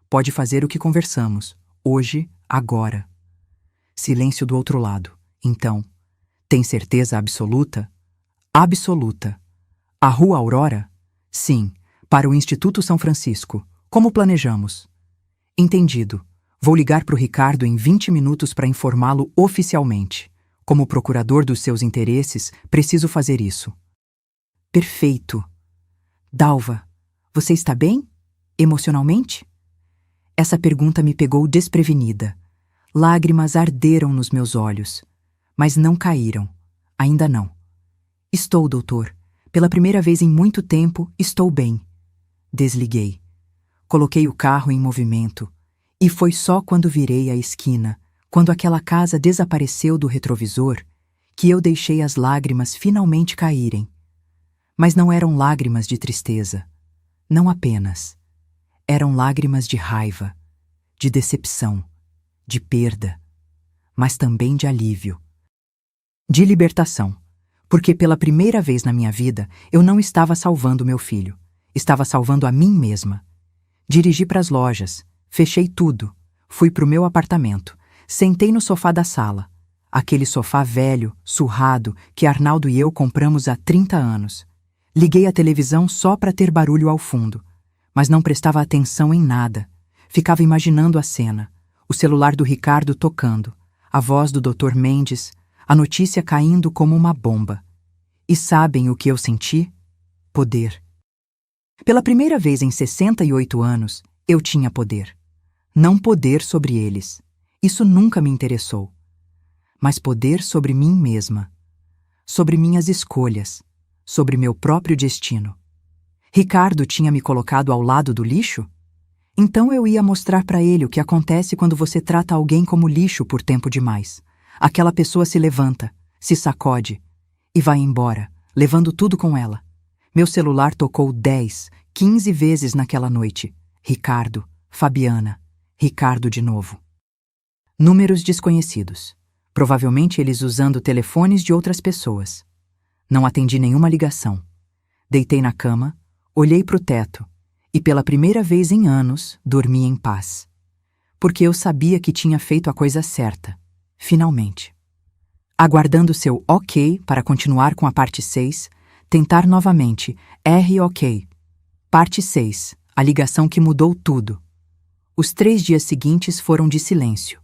[SPEAKER 1] Pode fazer o que conversamos, hoje, agora. Silêncio do outro lado. Então, tem certeza absoluta? Absoluta. A Rua Aurora? Sim, para o Instituto São Francisco. Como planejamos? Entendido. Vou ligar para o Ricardo em 20 minutos para informá-lo oficialmente. Como procurador dos seus interesses, preciso fazer isso. Perfeito. Dalva, você está bem? Emocionalmente? Essa pergunta me pegou desprevenida. Lágrimas arderam nos meus olhos, mas não caíram. Ainda não. Estou, doutor. Pela primeira vez em muito tempo, estou bem. Desliguei. Coloquei o carro em movimento. E foi só quando virei a esquina, quando aquela casa desapareceu do retrovisor, que eu deixei as lágrimas finalmente caírem. Mas não eram lágrimas de tristeza. Não apenas. Eram lágrimas de raiva, de decepção, de perda, mas também de alívio. De libertação. Porque pela primeira vez na minha vida, eu não estava salvando meu filho. Estava salvando a mim mesma. Dirigi para as lojas. Fechei tudo. Fui para o meu apartamento. Sentei no sofá da sala. Aquele sofá velho, surrado, que Arnaldo e eu compramos há 30 anos. Liguei a televisão só para ter barulho ao fundo. Mas não prestava atenção em nada. Ficava imaginando a cena. O celular do Ricardo tocando. A voz do Dr. Mendes. A notícia caindo como uma bomba. E sabem o que eu senti? Poder. Pela primeira vez em 68 anos, eu tinha poder. Não poder sobre eles. Isso nunca me interessou. Mas poder sobre mim mesma. Sobre minhas escolhas. Sobre meu próprio destino. Ricardo tinha me colocado ao lado do lixo? Então eu ia mostrar para ele o que acontece quando você trata alguém como lixo por tempo demais. Aquela pessoa se levanta, se sacode e vai embora, levando tudo com ela. Meu celular tocou 10, 15 vezes naquela noite. Ricardo, Fabiana, Ricardo de novo. Números desconhecidos. Provavelmente eles usando telefones de outras pessoas. Não atendi nenhuma ligação. Deitei na cama, olhei para o teto e pela primeira vez em anos dormi em paz. Porque eu sabia que tinha feito a coisa certa. Finalmente. Aguardando seu ok para continuar com a parte 6, tentar novamente, ok. Parte 6, a ligação que mudou tudo. Os 3 dias seguintes foram de silêncio.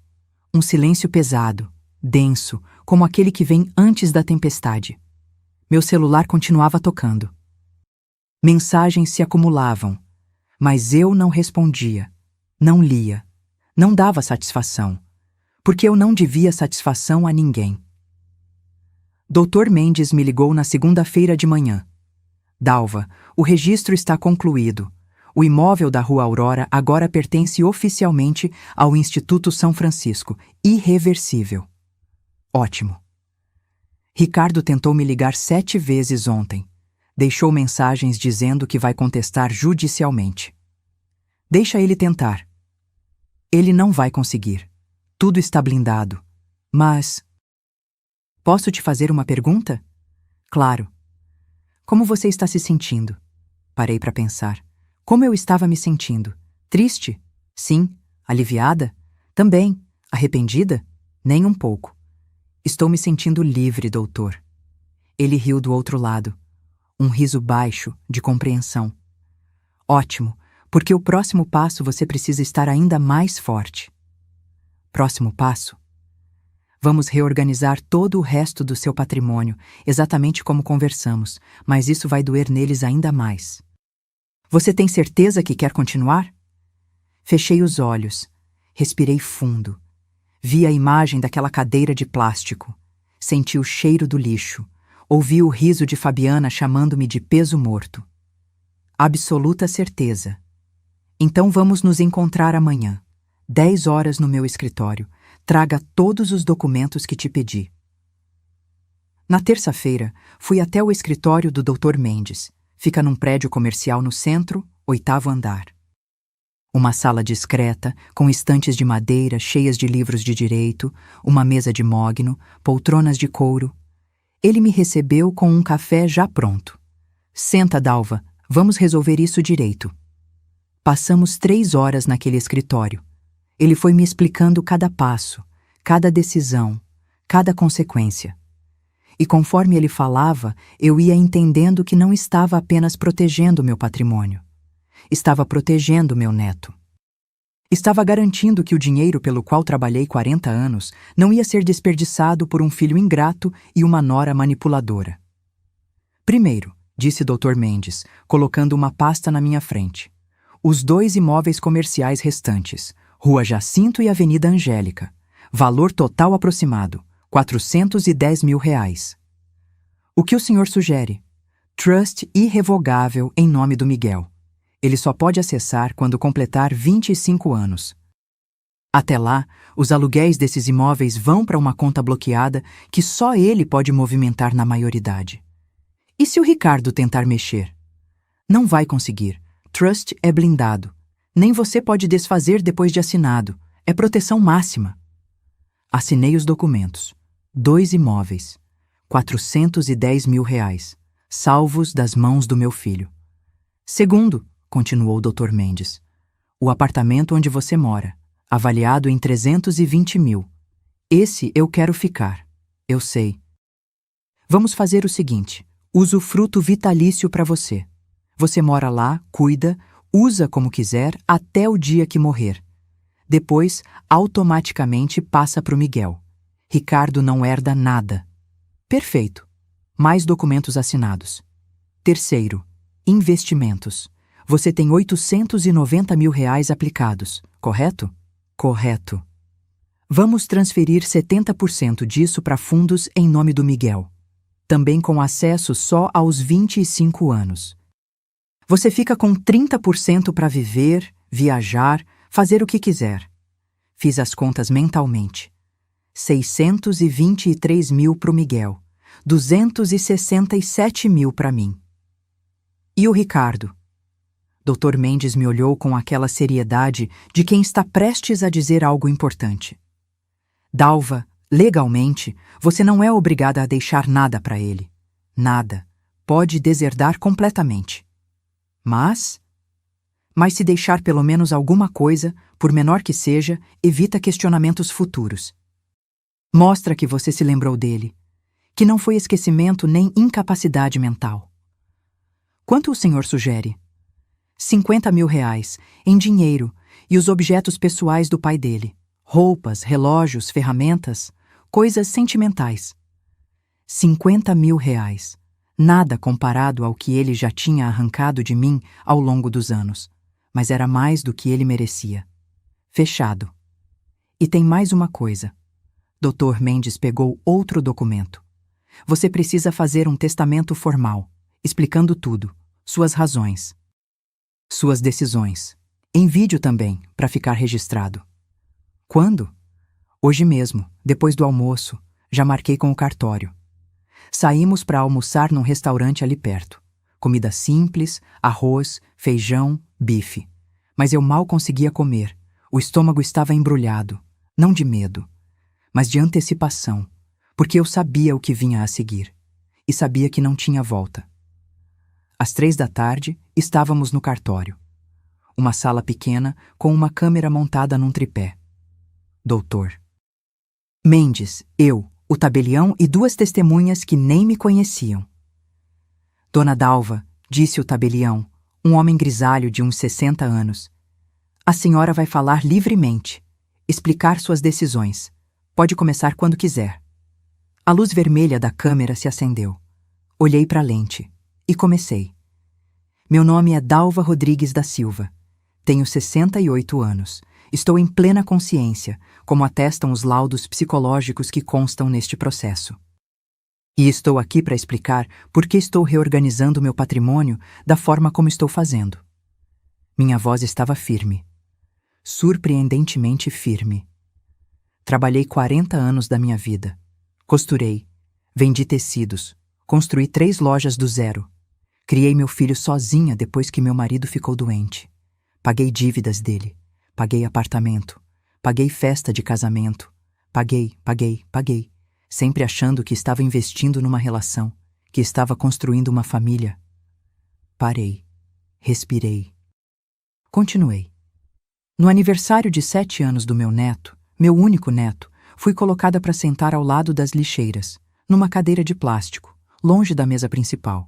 [SPEAKER 1] Um silêncio pesado, denso, como aquele que vem antes da tempestade. Meu celular continuava tocando. Mensagens se acumulavam, mas eu não respondia, não lia, não dava satisfação, porque eu não devia satisfação a ninguém. Dr. Mendes me ligou na segunda-feira de manhã. Dalva, o registro está concluído. O imóvel da Rua Aurora agora pertence oficialmente ao Instituto São Francisco, irreversível. Ótimo. Ricardo tentou me ligar 7 vezes ontem. Deixou mensagens dizendo que vai contestar judicialmente. Deixa ele tentar. Ele não vai conseguir. Tudo está blindado. Mas... Posso te fazer uma pergunta? Claro. Como você está se sentindo? Parei para pensar. Como eu estava me sentindo? Triste? Sim. Aliviada? Também. Arrependida? Nem um pouco. Estou me sentindo livre, doutor. Ele riu do outro lado. Um riso baixo, de compreensão. Ótimo, porque o próximo passo você precisa estar ainda mais forte. Próximo passo? Vamos reorganizar todo o resto do seu patrimônio, exatamente como conversamos, mas isso vai doer neles ainda mais. Você tem certeza que quer continuar? Fechei os olhos, respirei fundo. Vi a imagem daquela cadeira de plástico. Senti o cheiro do lixo. Ouvi o riso de Fabiana chamando-me de peso morto. Absoluta certeza. Então vamos nos encontrar amanhã, 10 horas no meu escritório. Traga todos os documentos que te pedi. Na terça-feira, fui até o escritório do Dr. Mendes. Fica num prédio comercial no centro, 8º andar. Uma sala discreta, com estantes de madeira cheias de livros de direito, uma mesa de mogno, poltronas de couro. Ele me recebeu com um café já pronto. Senta, Dalva, vamos resolver isso direito. Passamos 3 horas naquele escritório. Ele foi me explicando cada passo, cada decisão, cada consequência. E conforme ele falava, eu ia entendendo que não estava apenas protegendo meu patrimônio. Estava protegendo meu neto. Estava garantindo que o dinheiro pelo qual trabalhei 40 anos não ia ser desperdiçado por um filho ingrato e uma nora manipuladora. Primeiro, disse Dr. Mendes, colocando uma pasta na minha frente. Os 2 imóveis comerciais restantes, Rua Jacinto e Avenida Angélica. Valor total aproximado, R$410 mil. O que o senhor sugere? Trust irrevogável em nome do Miguel. Ele só pode acessar quando completar 25 anos. Até lá, os aluguéis desses imóveis vão para uma conta bloqueada que só ele pode movimentar na maioridade. E se o Ricardo tentar mexer? Não vai conseguir. Trust é blindado. Nem você pode desfazer depois de assinado. É proteção máxima. Assinei os documentos. 2 imóveis. R$410 mil, salvos das mãos do meu filho. Segundo, continuou o Dr. Mendes, o apartamento onde você mora, avaliado em 320 mil. Esse eu quero ficar. Eu sei. Vamos fazer o seguinte, usufruto vitalício para você. Você mora lá, cuida, usa como quiser até o dia que morrer. Depois, automaticamente passa para o Miguel. Ricardo não herda nada. Perfeito. Mais documentos assinados. Terceiro, investimentos. Você tem R$890 mil aplicados, correto? Correto. Vamos transferir 70% disso para fundos em nome do Miguel. Também com acesso só aos 25 anos. Você fica com 30% para viver, viajar, fazer o que quiser. Fiz as contas mentalmente. 623 mil pro Miguel, 267 mil para mim. E o Ricardo? Dr. Mendes me olhou com aquela seriedade de quem está prestes a dizer algo importante. Dalva, legalmente, você não é obrigada a deixar nada para ele. Nada. Pode deserdar completamente. Mas se deixar pelo menos alguma coisa, por menor que seja, evita questionamentos futuros. Mostra que você se lembrou dele, que não foi esquecimento nem incapacidade mental. Quanto o senhor sugere? 50 mil reais, em dinheiro, e os objetos pessoais do pai dele. Roupas, relógios, ferramentas, coisas sentimentais. 50 mil reais. Nada comparado ao que ele já tinha arrancado de mim ao longo dos anos. Mas era mais do que ele merecia. Fechado. E tem mais uma coisa. Dr. Mendes pegou outro documento. Você precisa fazer um testamento formal, explicando tudo, suas razões, suas decisões. Em vídeo também, para ficar registrado. Quando? Hoje mesmo, depois do almoço. Já marquei com o cartório. Saímos para almoçar num restaurante ali perto. Comida simples, arroz, feijão, bife. Mas eu mal conseguia comer. O estômago estava embrulhado. Não de medo, mas de antecipação. Porque eu sabia o que vinha a seguir. E sabia que não tinha volta. Às 3 da tarde, estávamos no cartório. Uma sala pequena com uma câmera montada num tripé. Doutor Mendes, eu, o tabelião e 2 testemunhas que nem me conheciam. Dona Dalva, disse o tabelião, um homem grisalho de uns 60 anos. A senhora vai falar livremente, explicar suas decisões. Pode começar quando quiser. A luz vermelha da câmera se acendeu. Olhei para a lente e comecei. Meu nome é Dalva Rodrigues da Silva. Tenho 68 anos. Estou em plena consciência, como atestam os laudos psicológicos que constam neste processo. E estou aqui para explicar por que estou reorganizando meu patrimônio da forma como estou fazendo. Minha voz estava firme. Surpreendentemente firme. Trabalhei 40 anos da minha vida. Costurei, vendi tecidos, construí 3 lojas do zero. Criei meu filho sozinha depois que meu marido ficou doente. Paguei dívidas dele. Paguei apartamento, paguei festa de casamento, paguei, sempre achando que estava investindo numa relação, que estava construindo uma família. Parei, respirei. Continuei. No aniversário de 7 anos do meu neto, meu único neto, fui colocada para sentar ao lado das lixeiras, numa cadeira de plástico, longe da mesa principal.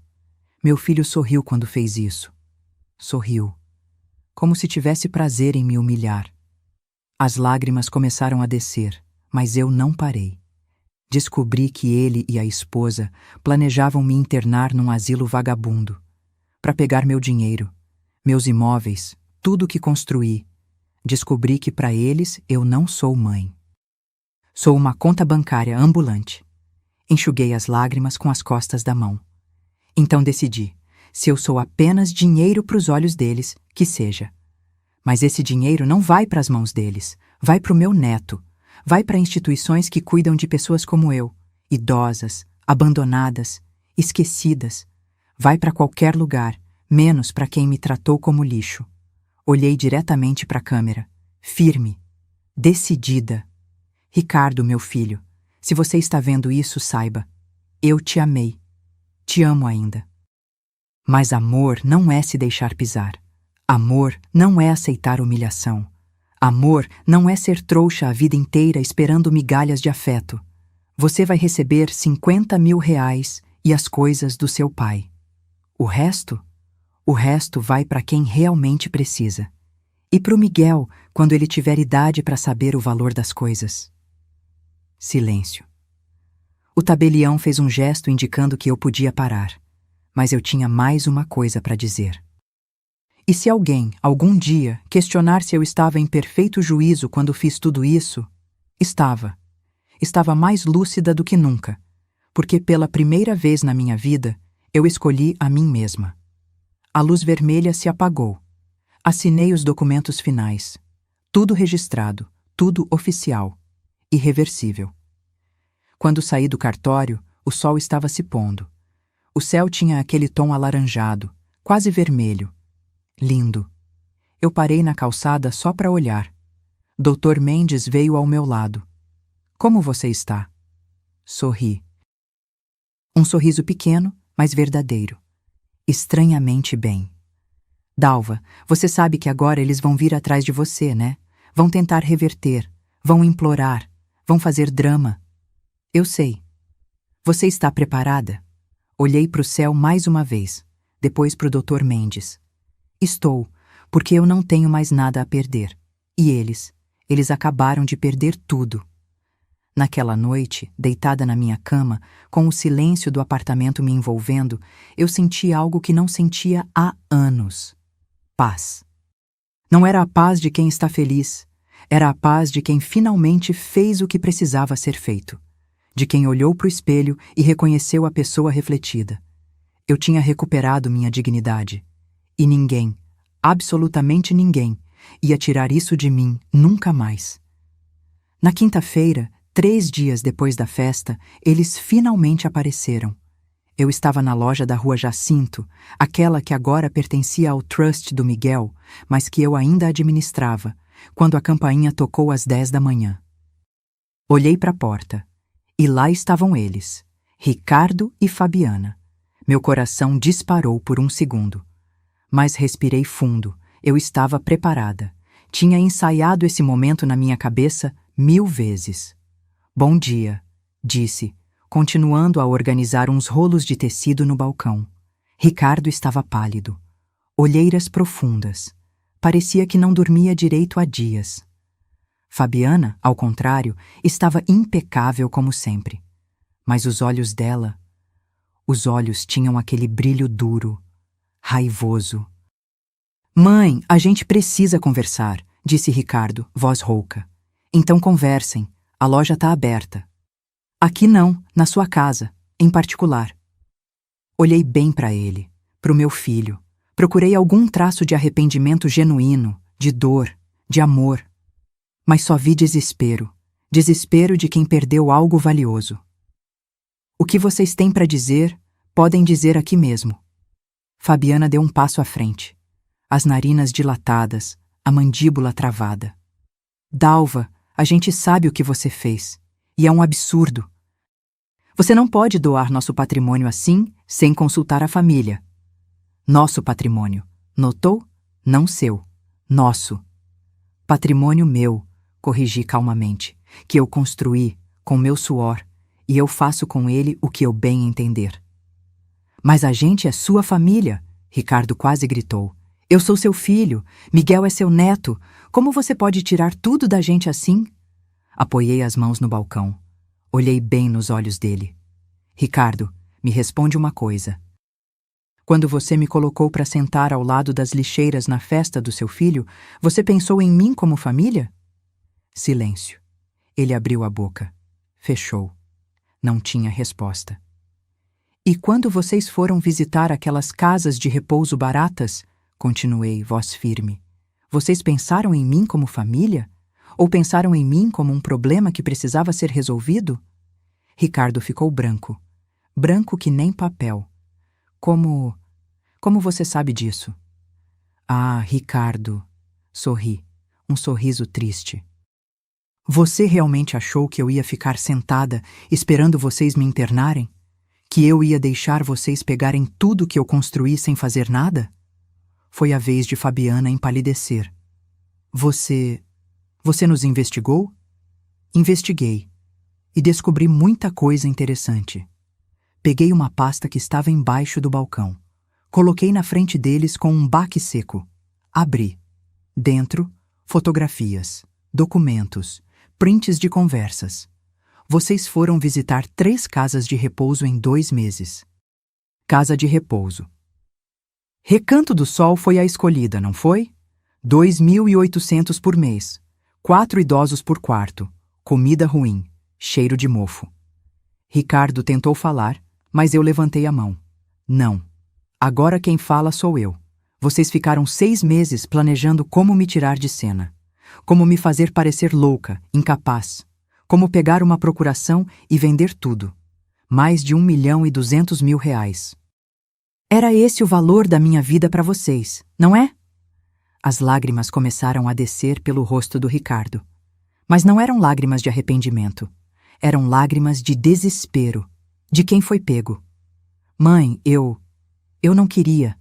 [SPEAKER 1] Meu filho sorriu quando fez isso. Sorriu. Como se tivesse prazer em me humilhar. As lágrimas começaram a descer, mas eu não parei. Descobri que ele e a esposa planejavam me internar num asilo vagabundo, para pegar meu dinheiro, meus imóveis, tudo o que construí. Descobri que para eles eu não sou mãe. Sou uma conta bancária ambulante. Enxuguei as lágrimas com as costas da mão. Então decidi. Se eu sou apenas dinheiro para os olhos deles, que seja. Mas esse dinheiro não vai para as mãos deles, vai para o meu neto, vai para instituições que cuidam de pessoas como eu, idosas, abandonadas, esquecidas. Vai para qualquer lugar, menos para quem me tratou como lixo. Olhei diretamente para a câmera, firme, decidida. Ricardo, meu filho, se você está vendo isso, saiba, eu te amei, te amo ainda. Mas amor não é se deixar pisar. Amor não é aceitar humilhação. Amor não é ser trouxa a vida inteira esperando migalhas de afeto. Você vai receber 50 mil reais e as coisas do seu pai. O resto vai para quem realmente precisa. E para o Miguel, quando ele tiver idade para saber o valor das coisas. Silêncio. O tabelião fez um gesto indicando que eu podia parar. Mas eu tinha mais uma coisa para dizer. E se alguém, algum dia, questionar se eu estava em perfeito juízo quando fiz tudo isso, estava. Estava mais lúcida do que nunca, porque pela primeira vez na minha vida, eu escolhi a mim mesma. A luz vermelha se apagou. Assinei os documentos finais. Tudo registrado, tudo oficial, irreversível. Quando saí do cartório, o sol estava se pondo. O céu tinha aquele tom alaranjado, quase vermelho. Lindo. Eu parei na calçada só para olhar. Dr. Mendes veio ao meu lado. Como você está? Sorri. Um sorriso pequeno, mas verdadeiro. Estranhamente bem. Dalva, você sabe que agora eles vão vir atrás de você, né? Vão tentar reverter, vão implorar, vão fazer drama. Eu sei. Você está preparada? Olhei para o céu mais uma vez, depois para o Dr. Mendes. Estou, porque eu não tenho mais nada a perder. E eles acabaram de perder tudo. Naquela noite, deitada na minha cama, com o silêncio do apartamento me envolvendo, eu senti algo que não sentia há anos. Paz. Não era a paz de quem está feliz, era a paz de quem finalmente fez o que precisava ser feito, de quem olhou para o espelho e reconheceu a pessoa refletida. Eu tinha recuperado minha dignidade, e ninguém, absolutamente ninguém, ia tirar isso de mim nunca mais. Na quinta-feira, 3 dias depois da festa, eles finalmente apareceram. Eu estava na loja da Rua Jacinto, aquela que agora pertencia ao trust do Miguel, mas que eu ainda administrava, quando a campainha tocou às 10 da manhã. Olhei para a porta, e lá estavam eles, Ricardo e Fabiana. Meu coração disparou por um segundo. Mas respirei fundo, eu estava preparada. Tinha ensaiado esse momento na minha cabeça 1000 vezes. Bom dia, disse, continuando a organizar uns rolos de tecido no balcão. Ricardo estava pálido. Olheiras profundas. Parecia que não dormia direito há dias. Fabiana, ao contrário, estava impecável como sempre. Mas os olhos dela... Os olhos tinham aquele brilho duro, raivoso. Mãe, a gente precisa conversar, disse Ricardo, voz rouca. Então conversem, a loja está aberta. Aqui não, na sua casa, em particular. Olhei bem para ele, para o meu filho. Procurei algum traço de arrependimento genuíno, de dor, de amor. Mas só vi desespero. Desespero de quem perdeu algo valioso. O que vocês têm para dizer, podem dizer aqui mesmo. Fabiana deu um passo à frente. As narinas dilatadas, a mandíbula travada. Dalva, a gente sabe o que você fez. E é um absurdo. Você não pode doar nosso patrimônio assim, sem consultar a família. Nosso patrimônio. Notou? Não seu. Nosso. Patrimônio meu, corrigi calmamente, que eu construí com meu suor, e eu faço com ele o que eu bem entender. Mas a gente é sua família, Ricardo quase gritou. Eu sou seu filho, Miguel é seu neto. Como você pode tirar tudo da gente assim? Apoiei as mãos no balcão. Olhei bem nos olhos dele. Ricardo, me responde uma coisa. Quando você me colocou para sentar ao lado das lixeiras na festa do seu filho, você pensou em mim como família? Silêncio. Ele abriu a boca. Fechou. Não tinha resposta. E quando vocês foram visitar aquelas casas de repouso baratas, continuei, voz firme, vocês pensaram em mim como família? Ou pensaram em mim como um problema que precisava ser resolvido? Ricardo ficou branco. Branco que nem papel. Como você sabe disso? Ah, Ricardo. Sorri. Um sorriso triste. Você realmente achou que eu ia ficar sentada esperando vocês me internarem? Que eu ia deixar vocês pegarem tudo que eu construí sem fazer nada? Foi a vez de Fabiana empalidecer. Você nos investigou? Investiguei. E descobri muita coisa interessante. Peguei uma pasta que estava embaixo do balcão. Coloquei na frente deles com um baque seco. Abri. Dentro, fotografias, documentos, prints de conversas. Vocês foram visitar 3 casas de repouso em 2 meses. Casa de repouso. Recanto do Sol foi a escolhida, não foi? 2.800 por mês. 4 idosos por quarto. Comida ruim. Cheiro de mofo. Ricardo tentou falar, mas eu levantei a mão. Não. Agora quem fala sou eu. Vocês ficaram 6 meses planejando como me tirar de cena, como me fazer parecer louca, incapaz, como pegar uma procuração e vender tudo. Mais de R$ 1.200.000. Era esse o valor da minha vida para vocês, não é? As lágrimas começaram a descer pelo rosto do Ricardo. Mas não eram lágrimas de arrependimento. Eram lágrimas de desespero, de quem foi pego. Mãe, eu não queria.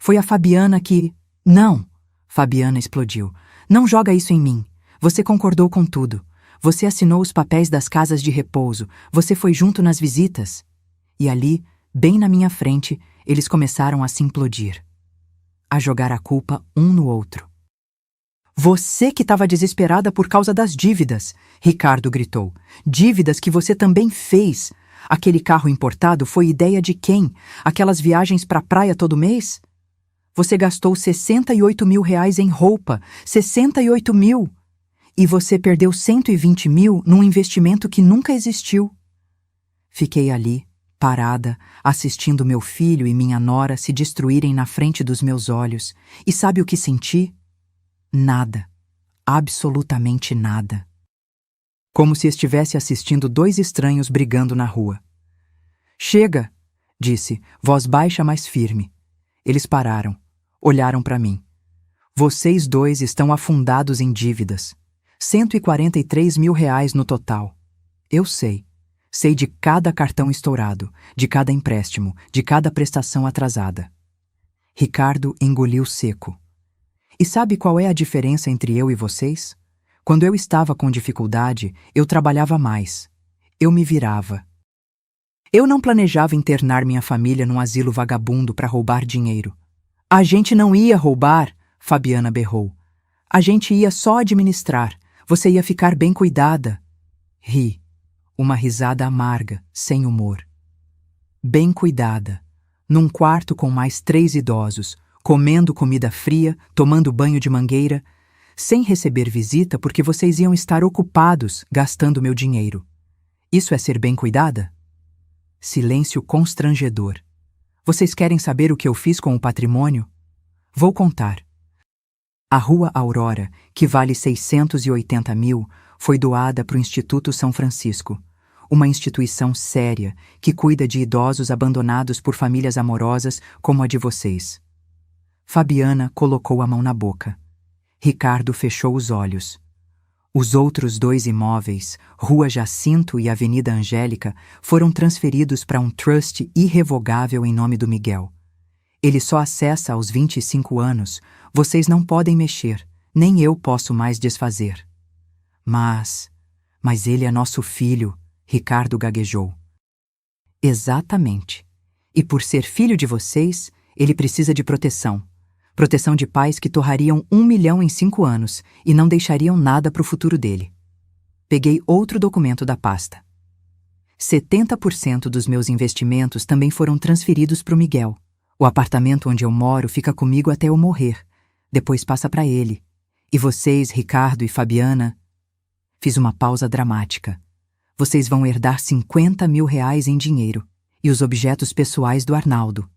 [SPEAKER 1] Foi a Fabiana que... Não! Fabiana explodiu. Não joga isso em mim. Você concordou com tudo. Você assinou os papéis das casas de repouso. Você foi junto nas visitas. E ali, bem na minha frente, eles começaram a se implodir. A jogar a culpa um no outro. Você que estava desesperada por causa das dívidas, Ricardo gritou. Dívidas que você também fez. Aquele carro importado foi ideia de quem? Aquelas viagens para a praia todo mês? Você gastou R$ 68.000 em roupa. 68 mil! E você perdeu 120 mil num investimento que nunca existiu. Fiquei ali, parada, assistindo meu filho e minha nora se destruírem na frente dos meus olhos. E sabe o que senti? Nada. Absolutamente nada. Como se estivesse assistindo 2 estranhos brigando na rua. Chega! Disse, voz baixa, mas firme. Eles pararam. Olharam para mim. Vocês 2 estão afundados em dívidas. R$ 143.000 no total. Eu sei. Sei de cada cartão estourado, de cada empréstimo, de cada prestação atrasada. Ricardo engoliu seco. E sabe qual é a diferença entre eu e vocês? Quando eu estava com dificuldade, eu trabalhava mais. Eu me virava. Eu não planejava internar minha família num asilo vagabundo para roubar dinheiro. A gente não ia roubar, Fabiana berrou. A gente ia só administrar. Você ia ficar bem cuidada. Ri. Uma risada amarga, sem humor. Bem cuidada. Num quarto com mais 3 idosos, comendo comida fria, tomando banho de mangueira, sem receber visita porque vocês iam estar ocupados gastando meu dinheiro. Isso é ser bem cuidada? Silêncio constrangedor. Vocês querem saber o que eu fiz com o patrimônio? Vou contar. A Rua Aurora, que vale 680 mil, foi doada para o Instituto São Francisco, uma instituição séria que cuida de idosos abandonados por famílias amorosas como a de vocês. Fabiana colocou a mão na boca. Ricardo fechou os olhos. Os outros 2 imóveis, Rua Jacinto e Avenida Angélica, foram transferidos para um trust irrevogável em nome do Miguel. Ele só acessa aos 25 anos, vocês não podem mexer, nem eu posso mais desfazer. Mas ele é nosso filho, Ricardo gaguejou. Exatamente. E por ser filho de vocês, ele precisa de proteção. Proteção de pais que torrariam 1 milhão em 5 anos e não deixariam nada para o futuro dele. Peguei outro documento da pasta. 70% dos meus investimentos também foram transferidos para o Miguel. O apartamento onde eu moro fica comigo até eu morrer. Depois passa para ele. E vocês, Ricardo e Fabiana... Fiz uma pausa dramática. Vocês vão herdar R$ 50.000 em dinheiro e os objetos pessoais do Arnaldo.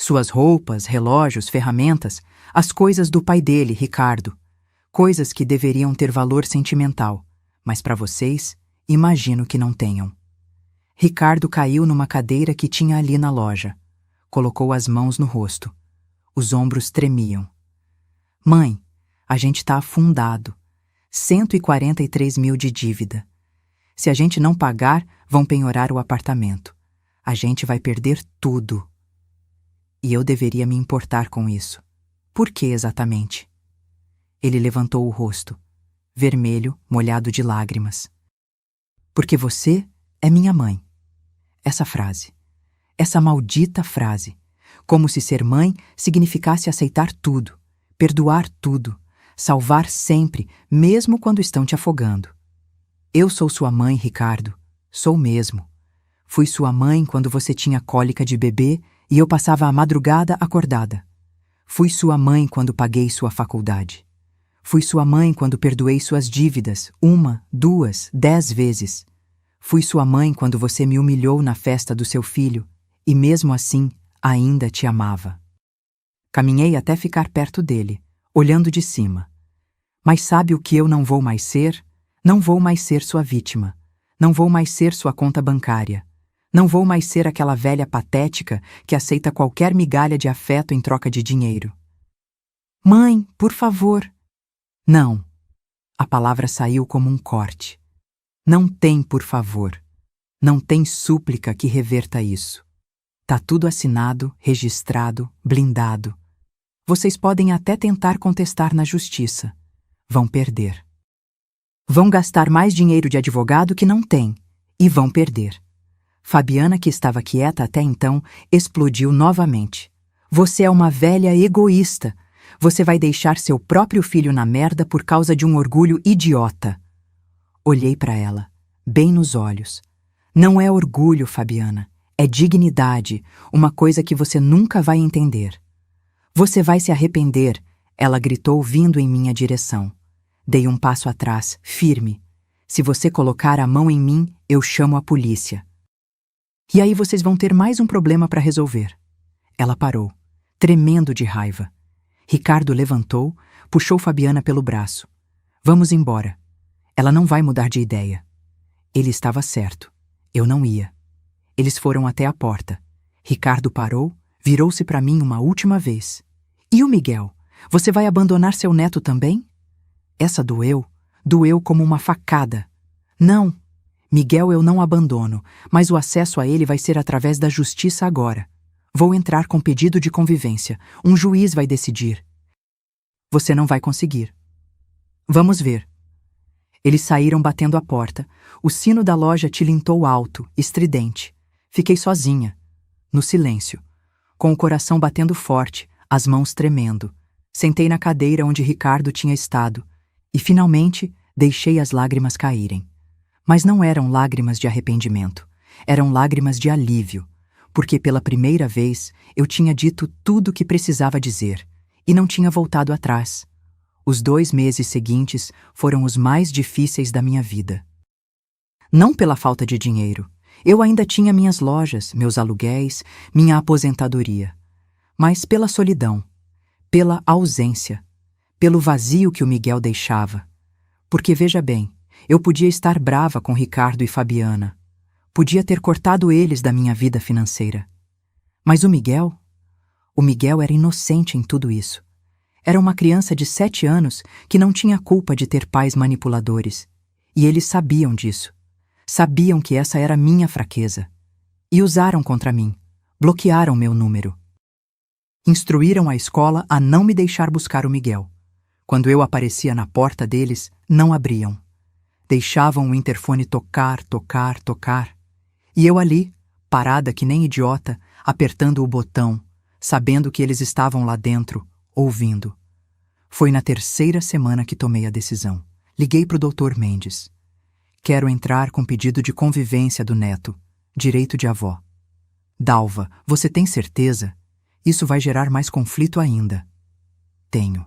[SPEAKER 1] Suas roupas, relógios, ferramentas, as coisas do pai dele, Ricardo. Coisas que deveriam ter valor sentimental, mas para vocês, imagino que não tenham. Ricardo caiu numa cadeira que tinha ali na loja. Colocou as mãos no rosto. Os ombros tremiam. Mãe, a gente está afundado. 143 mil de dívida. Se a gente não pagar, vão penhorar o apartamento. A gente vai perder tudo. E eu deveria me importar com isso. Por que exatamente? Ele levantou o rosto, vermelho, molhado de lágrimas. Porque você é minha mãe. Essa frase. Essa maldita frase. Como se ser mãe significasse aceitar tudo, perdoar tudo, salvar sempre, mesmo quando estão te afogando. Eu sou sua mãe, Ricardo. Sou mesmo. Fui sua mãe quando você tinha cólica de bebê e eu passava a madrugada acordada. Fui sua mãe quando paguei sua faculdade. Fui sua mãe quando perdoei suas dívidas 1, 2, 10 vezes. Fui sua mãe quando você me humilhou na festa do seu filho e mesmo assim ainda te amava. Caminhei até ficar perto dele, olhando de cima. Mas sabe o que eu não vou mais ser? Não vou mais ser sua vítima. Não vou mais ser sua conta bancária. Não vou mais ser aquela velha patética que aceita qualquer migalha de afeto em troca de dinheiro. Mãe, por favor. Não. A palavra saiu como um corte. Não tem por favor. Não tem súplica que reverta isso. Tá tudo assinado, registrado, blindado. Vocês podem até tentar contestar na justiça. Vão perder. Vão gastar mais dinheiro de advogado que não tem. E vão perder. Fabiana, que estava quieta até então, explodiu novamente. Você é uma velha egoísta. Você vai deixar seu próprio filho na merda por causa de um orgulho idiota. Olhei para ela, bem nos olhos. Não é orgulho, Fabiana. É dignidade, uma coisa que você nunca vai entender. Você vai se arrepender, ela gritou vindo em minha direção. Dei um passo atrás, firme. Se você colocar a mão em mim, eu chamo a polícia. E aí vocês vão ter mais um problema para resolver. Ela parou, tremendo de raiva. Ricardo levantou, puxou Fabiana pelo braço. Vamos embora. Ela não vai mudar de ideia. Ele estava certo. Eu não ia. Eles foram até a porta. Ricardo parou, virou-se para mim uma última vez. E o Miguel? Você vai abandonar seu neto também? Essa doeu. Doeu como uma facada. Não. Miguel eu não abandono, mas o acesso a ele vai ser através da justiça agora. Vou entrar com pedido de convivência. Um juiz vai decidir. Você não vai conseguir. Vamos ver. Eles saíram batendo a porta. O sino da loja tilintou alto, estridente. Fiquei sozinha, no silêncio, com o coração batendo forte, as mãos tremendo. Sentei na cadeira onde Ricardo tinha estado e, finalmente, deixei as lágrimas caírem. Mas não eram lágrimas de arrependimento. Eram lágrimas de alívio, porque pela primeira vez eu tinha dito tudo o que precisava dizer e não tinha voltado atrás. Os 2 meses seguintes foram os mais difíceis da minha vida. Não pela falta de dinheiro. Eu ainda tinha minhas lojas, meus aluguéis, minha aposentadoria. Mas pela solidão, pela ausência, pelo vazio que o Miguel deixava. Porque, veja bem, eu podia estar brava com Ricardo e Fabiana. Podia ter cortado eles da minha vida financeira. Mas o Miguel? O Miguel era inocente em tudo isso. Era uma criança de 7 anos que não tinha culpa de ter pais manipuladores. E eles sabiam disso. Sabiam que essa era minha fraqueza. E usaram contra mim. Bloquearam meu número. Instruíram a escola a não me deixar buscar o Miguel. Quando eu aparecia na porta deles, não abriam. Deixavam o interfone tocar, tocar, tocar. E eu ali, parada que nem idiota, apertando o botão, sabendo que eles estavam lá dentro, ouvindo. Foi na 3ª semana que tomei a decisão. Liguei para o Dr. Mendes. Quero entrar com pedido de convivência do neto, direito de avó. Dalva, você tem certeza? Isso vai gerar mais conflito ainda. Tenho.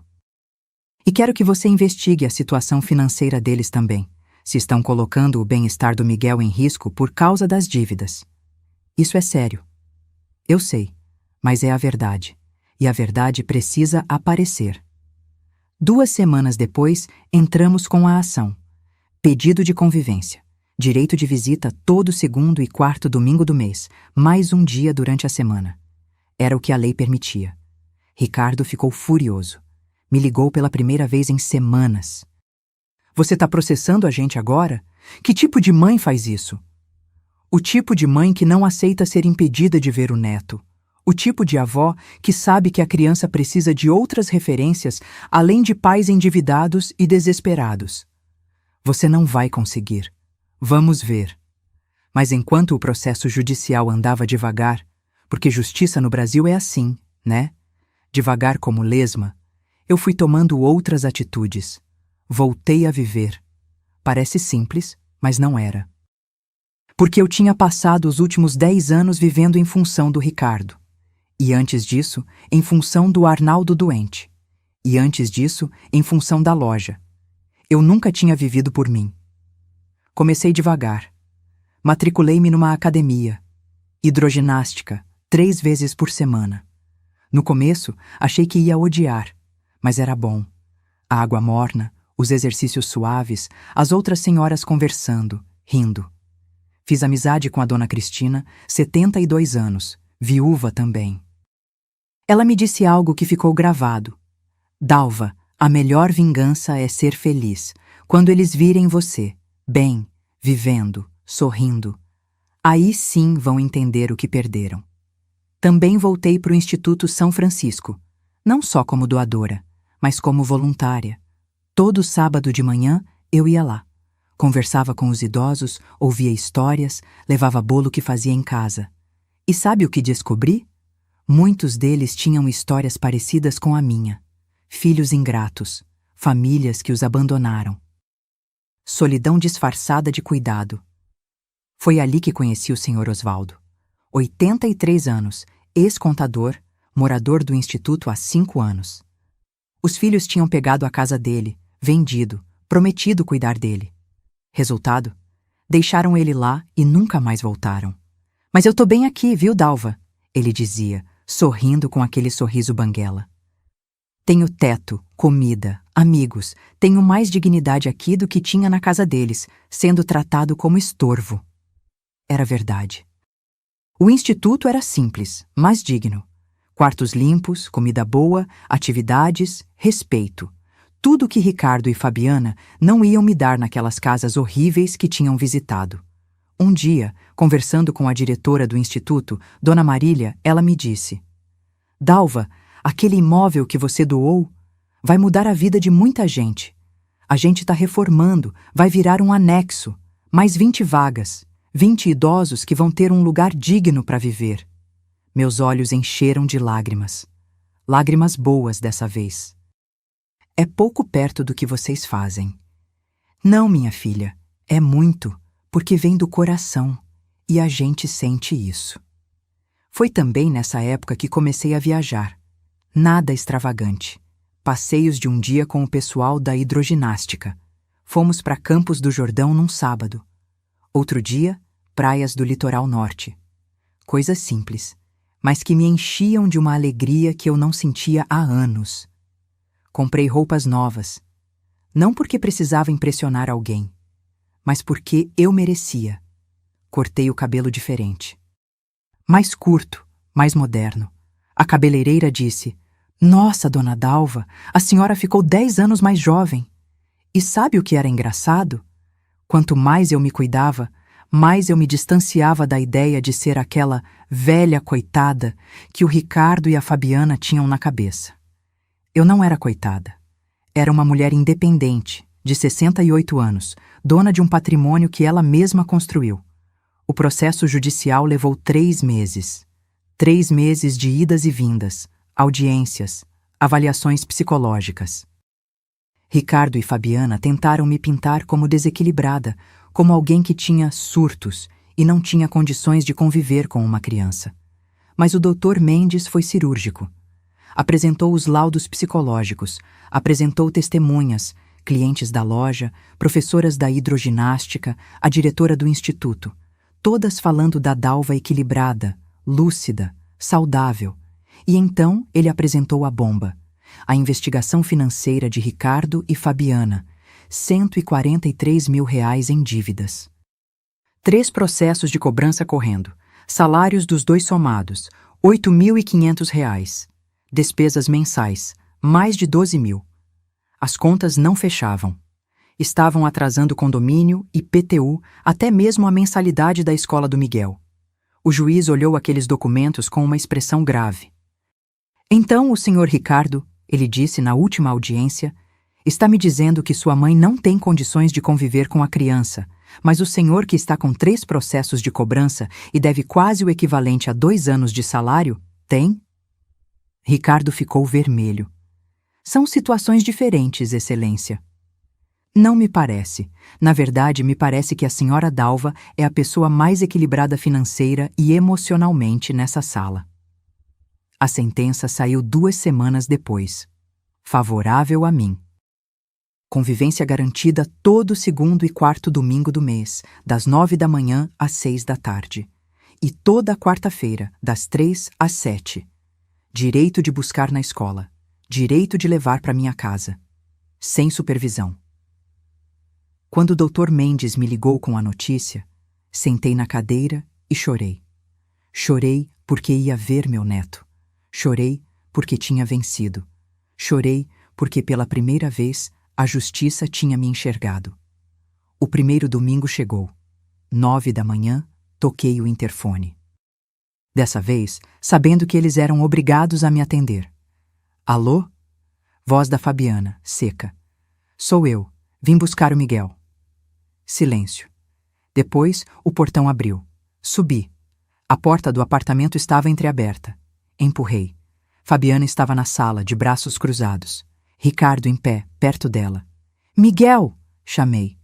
[SPEAKER 1] E quero que você investigue a situação financeira deles também, se estão colocando o bem-estar do Miguel em risco por causa das dívidas. Isso é sério. Eu sei, mas é a verdade. E a verdade precisa aparecer. 2 semanas depois, entramos com a ação. Pedido de convivência. Direito de visita todo 2º e 4º domingo do mês, mais um dia durante a semana. Era o que a lei permitia. Ricardo ficou furioso. Me ligou pela primeira vez em semanas. Você está processando a gente agora? Que tipo de mãe faz isso? O tipo de mãe que não aceita ser impedida de ver o neto. O tipo de avó que sabe que a criança precisa de outras referências além de pais endividados e desesperados. Você não vai conseguir. Vamos ver. Mas enquanto o processo judicial andava devagar, porque justiça no Brasil é assim, né? Devagar como lesma, eu fui tomando outras atitudes. Voltei a viver. Parece simples, mas não era. Porque eu tinha passado os últimos 10 anos vivendo em função do Ricardo. E antes disso, em função do Arnaldo doente. E antes disso, em função da loja. Eu nunca tinha vivido por mim. Comecei devagar. Matriculei-me numa academia. Hidroginástica, 3 vezes por semana. No começo, achei que ia odiar, mas era bom. A água morna, os exercícios suaves, as outras senhoras conversando, rindo. Fiz amizade com a dona Cristina, 72 anos, viúva também. Ela me disse algo que ficou gravado. Dalva, a melhor vingança é ser feliz, quando eles virem você, bem, vivendo, sorrindo. Aí sim vão entender o que perderam. Também voltei para o Instituto São Francisco, não só como doadora, mas como voluntária. Todo sábado de manhã eu ia lá. Conversava com os idosos, ouvia histórias, levava bolo que fazia em casa. E sabe o que descobri? Muitos deles tinham histórias parecidas com a minha. Filhos ingratos, famílias que os abandonaram. Solidão disfarçada de cuidado. Foi ali que conheci o Sr. Osvaldo. 83 anos, ex-contador, morador do Instituto há 5 anos. Os filhos tinham pegado a casa dele, vendido, prometido cuidar dele. Resultado? Deixaram ele lá e nunca mais voltaram. Mas eu tô bem aqui, viu, Dalva? Ele dizia, sorrindo com aquele sorriso banguela. Tenho teto, comida, amigos, tenho mais dignidade aqui do que tinha na casa deles, sendo tratado como estorvo. Era verdade. O instituto era simples, mas digno. Quartos limpos, comida boa, atividades, respeito. Tudo que Ricardo e Fabiana não iam me dar naquelas casas horríveis que tinham visitado. Um dia, conversando com a diretora do instituto, Dona Marília, ela me disse: Dalva, aquele imóvel que você doou vai mudar a vida de muita gente. A gente está reformando, vai virar um anexo. Mais 20 vagas, 20 idosos que vão ter um lugar digno para viver. Meus olhos encheram de lágrimas. Lágrimas boas dessa vez. É pouco perto do que vocês fazem. Não, minha filha, é muito, porque vem do coração, e a gente sente isso. Foi também nessa época que comecei a viajar. Nada extravagante. Passeios de um dia com o pessoal da hidroginástica. Fomos para Campos do Jordão num sábado. Outro dia, praias do litoral norte. Coisas simples, mas que me enchiam de uma alegria que eu não sentia há anos. Comprei roupas novas, não porque precisava impressionar alguém, mas porque eu merecia. Cortei o cabelo diferente. Mais curto, mais moderno. A cabeleireira disse: Nossa, dona Dalva, a senhora ficou 10 anos mais jovem. E sabe o que era engraçado? Quanto mais eu me cuidava, mais eu me distanciava da ideia de ser aquela velha coitada que o Ricardo e a Fabiana tinham na cabeça. Eu não era coitada. Era uma mulher independente, de 68 anos, dona de um patrimônio que ela mesma construiu. O processo judicial levou 3 meses. 3 meses de idas e vindas, audiências, avaliações psicológicas. Ricardo e Fabiana tentaram me pintar como desequilibrada, como alguém que tinha surtos e não tinha condições de conviver com uma criança. Mas o Dr. Mendes foi cirúrgico. Apresentou os laudos psicológicos, apresentou testemunhas, clientes da loja, professoras da hidroginástica, a diretora do instituto, todas falando da Dalva equilibrada, lúcida, saudável. E então ele apresentou a bomba, a investigação financeira de Ricardo e Fabiana, R$ 143 mil em dívidas. 3 processos de cobrança correndo, salários dos 2 somados, R$ 8.500. Despesas mensais, mais de 12 mil. As contas não fechavam. Estavam atrasando condomínio, IPTU, até mesmo a mensalidade da escola do Miguel. O juiz olhou aqueles documentos com uma expressão grave. Então o senhor Ricardo, ele disse na última audiência, está me dizendo que sua mãe não tem condições de conviver com a criança, mas o senhor que está com 3 processos de cobrança e deve quase o equivalente a 2 anos de salário, tem? Ricardo ficou vermelho. São situações diferentes, Excelência. Não me parece. Na verdade, me parece que a senhora Dalva é a pessoa mais equilibrada financeira e emocionalmente nessa sala. A sentença saiu 2 semanas depois. Favorável a mim. Convivência garantida todo segundo e quarto domingo do mês, das 9 da manhã às 6 da tarde. E toda quarta-feira, das 3 às 7. direito de buscar na escola, direito de levar para minha casa, sem supervisão. Quando o Dr. Mendes me ligou com a notícia, sentei na cadeira e chorei. Chorei porque ia ver meu neto. Chorei porque tinha vencido. Chorei porque pela primeira vez a justiça tinha me enxergado. O primeiro domingo chegou. 9 da manhã, toquei o interfone. Dessa vez, sabendo que eles eram obrigados a me atender. Alô? Voz da Fabiana, seca. Sou eu. Vim buscar o Miguel. Silêncio. Depois, o portão abriu. Subi. A porta do apartamento estava entreaberta. Empurrei. Fabiana estava na sala, de braços cruzados. Ricardo em pé, perto dela. Miguel! Chamei.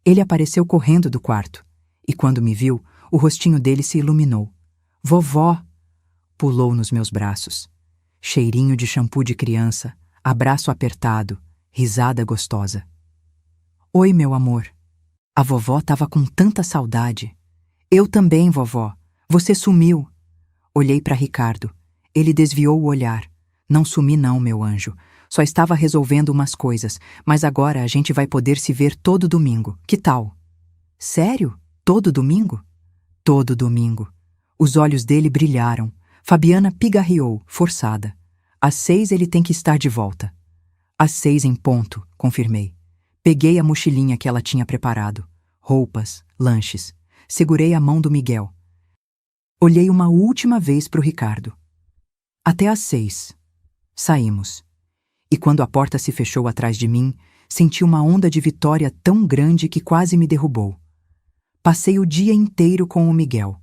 [SPEAKER 1] Ele apareceu correndo do quarto. E quando me viu, o rostinho dele se iluminou. Vovó! Pulou nos meus braços. Cheirinho de shampoo de criança, abraço apertado, risada gostosa. Oi, meu amor. A vovó estava com tanta saudade. Eu também, vovó. Você sumiu. Olhei para Ricardo. Ele desviou o olhar. Não sumi não, meu anjo. Só estava resolvendo umas coisas, mas agora a gente vai poder se ver todo domingo. Que tal? Sério? Todo domingo? Todo domingo. Os olhos dele brilharam. Fabiana pigarreou, forçada. Às 6 ele tem que estar de volta. Às 6 em ponto, confirmei. Peguei a mochilinha que ela tinha preparado. Roupas, lanches. Segurei a mão do Miguel. Olhei uma última vez para o Ricardo. Até às 6. Saímos. E quando a porta se fechou atrás de mim, senti uma onda de vitória tão grande que quase me derrubou. Passei o dia inteiro com o Miguel.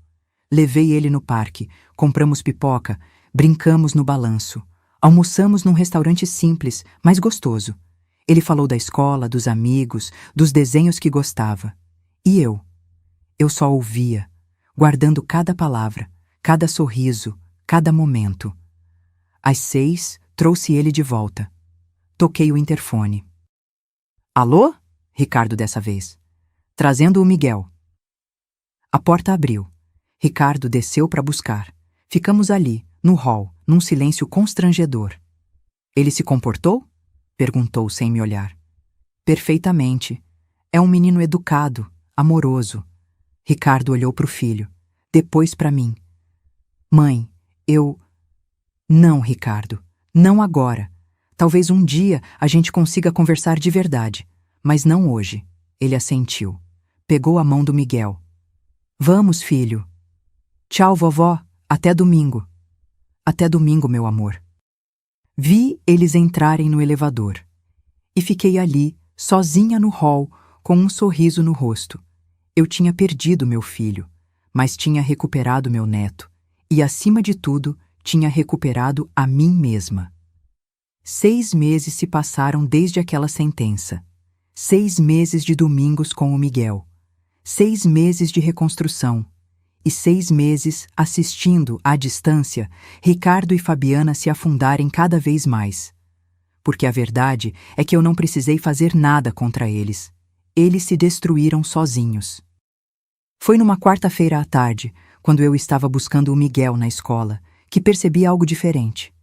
[SPEAKER 1] Levei ele no parque, compramos pipoca, brincamos no balanço. Almoçamos num restaurante simples, mas gostoso. Ele falou da escola, dos amigos, dos desenhos que gostava. E eu? Eu só ouvia, guardando cada palavra, cada sorriso, cada momento. Às 6, trouxe ele de volta. Toquei o interfone. Alô? Ricardo dessa vez. Trazendo o Miguel. A porta abriu. Ricardo desceu para buscar. Ficamos ali, no hall, num silêncio constrangedor. Ele se comportou? Perguntou sem me olhar. Perfeitamente. É um menino educado, amoroso. Ricardo olhou para o filho, depois para mim. Mãe, eu... Não, Ricardo, não agora. Talvez um dia a gente consiga conversar de verdade, mas não hoje. Ele assentiu. Pegou a mão do Miguel. Vamos, filho. Tchau, vovó. Até domingo. Até domingo, meu amor. Vi eles entrarem no elevador. E fiquei ali, sozinha no hall, com um sorriso no rosto. Eu tinha perdido meu filho, mas tinha recuperado meu neto. E, acima de tudo, tinha recuperado a mim mesma. 6 meses se passaram desde aquela sentença. 6 meses de domingos com o Miguel. 6 meses de reconstrução. E 6 meses assistindo, à distância, Ricardo e Fabiana se afundarem cada vez mais. Porque a verdade é que eu não precisei fazer nada contra eles. Eles se destruíram sozinhos. Foi numa quarta-feira à tarde, quando eu estava buscando o Miguel na escola, que percebi algo diferente.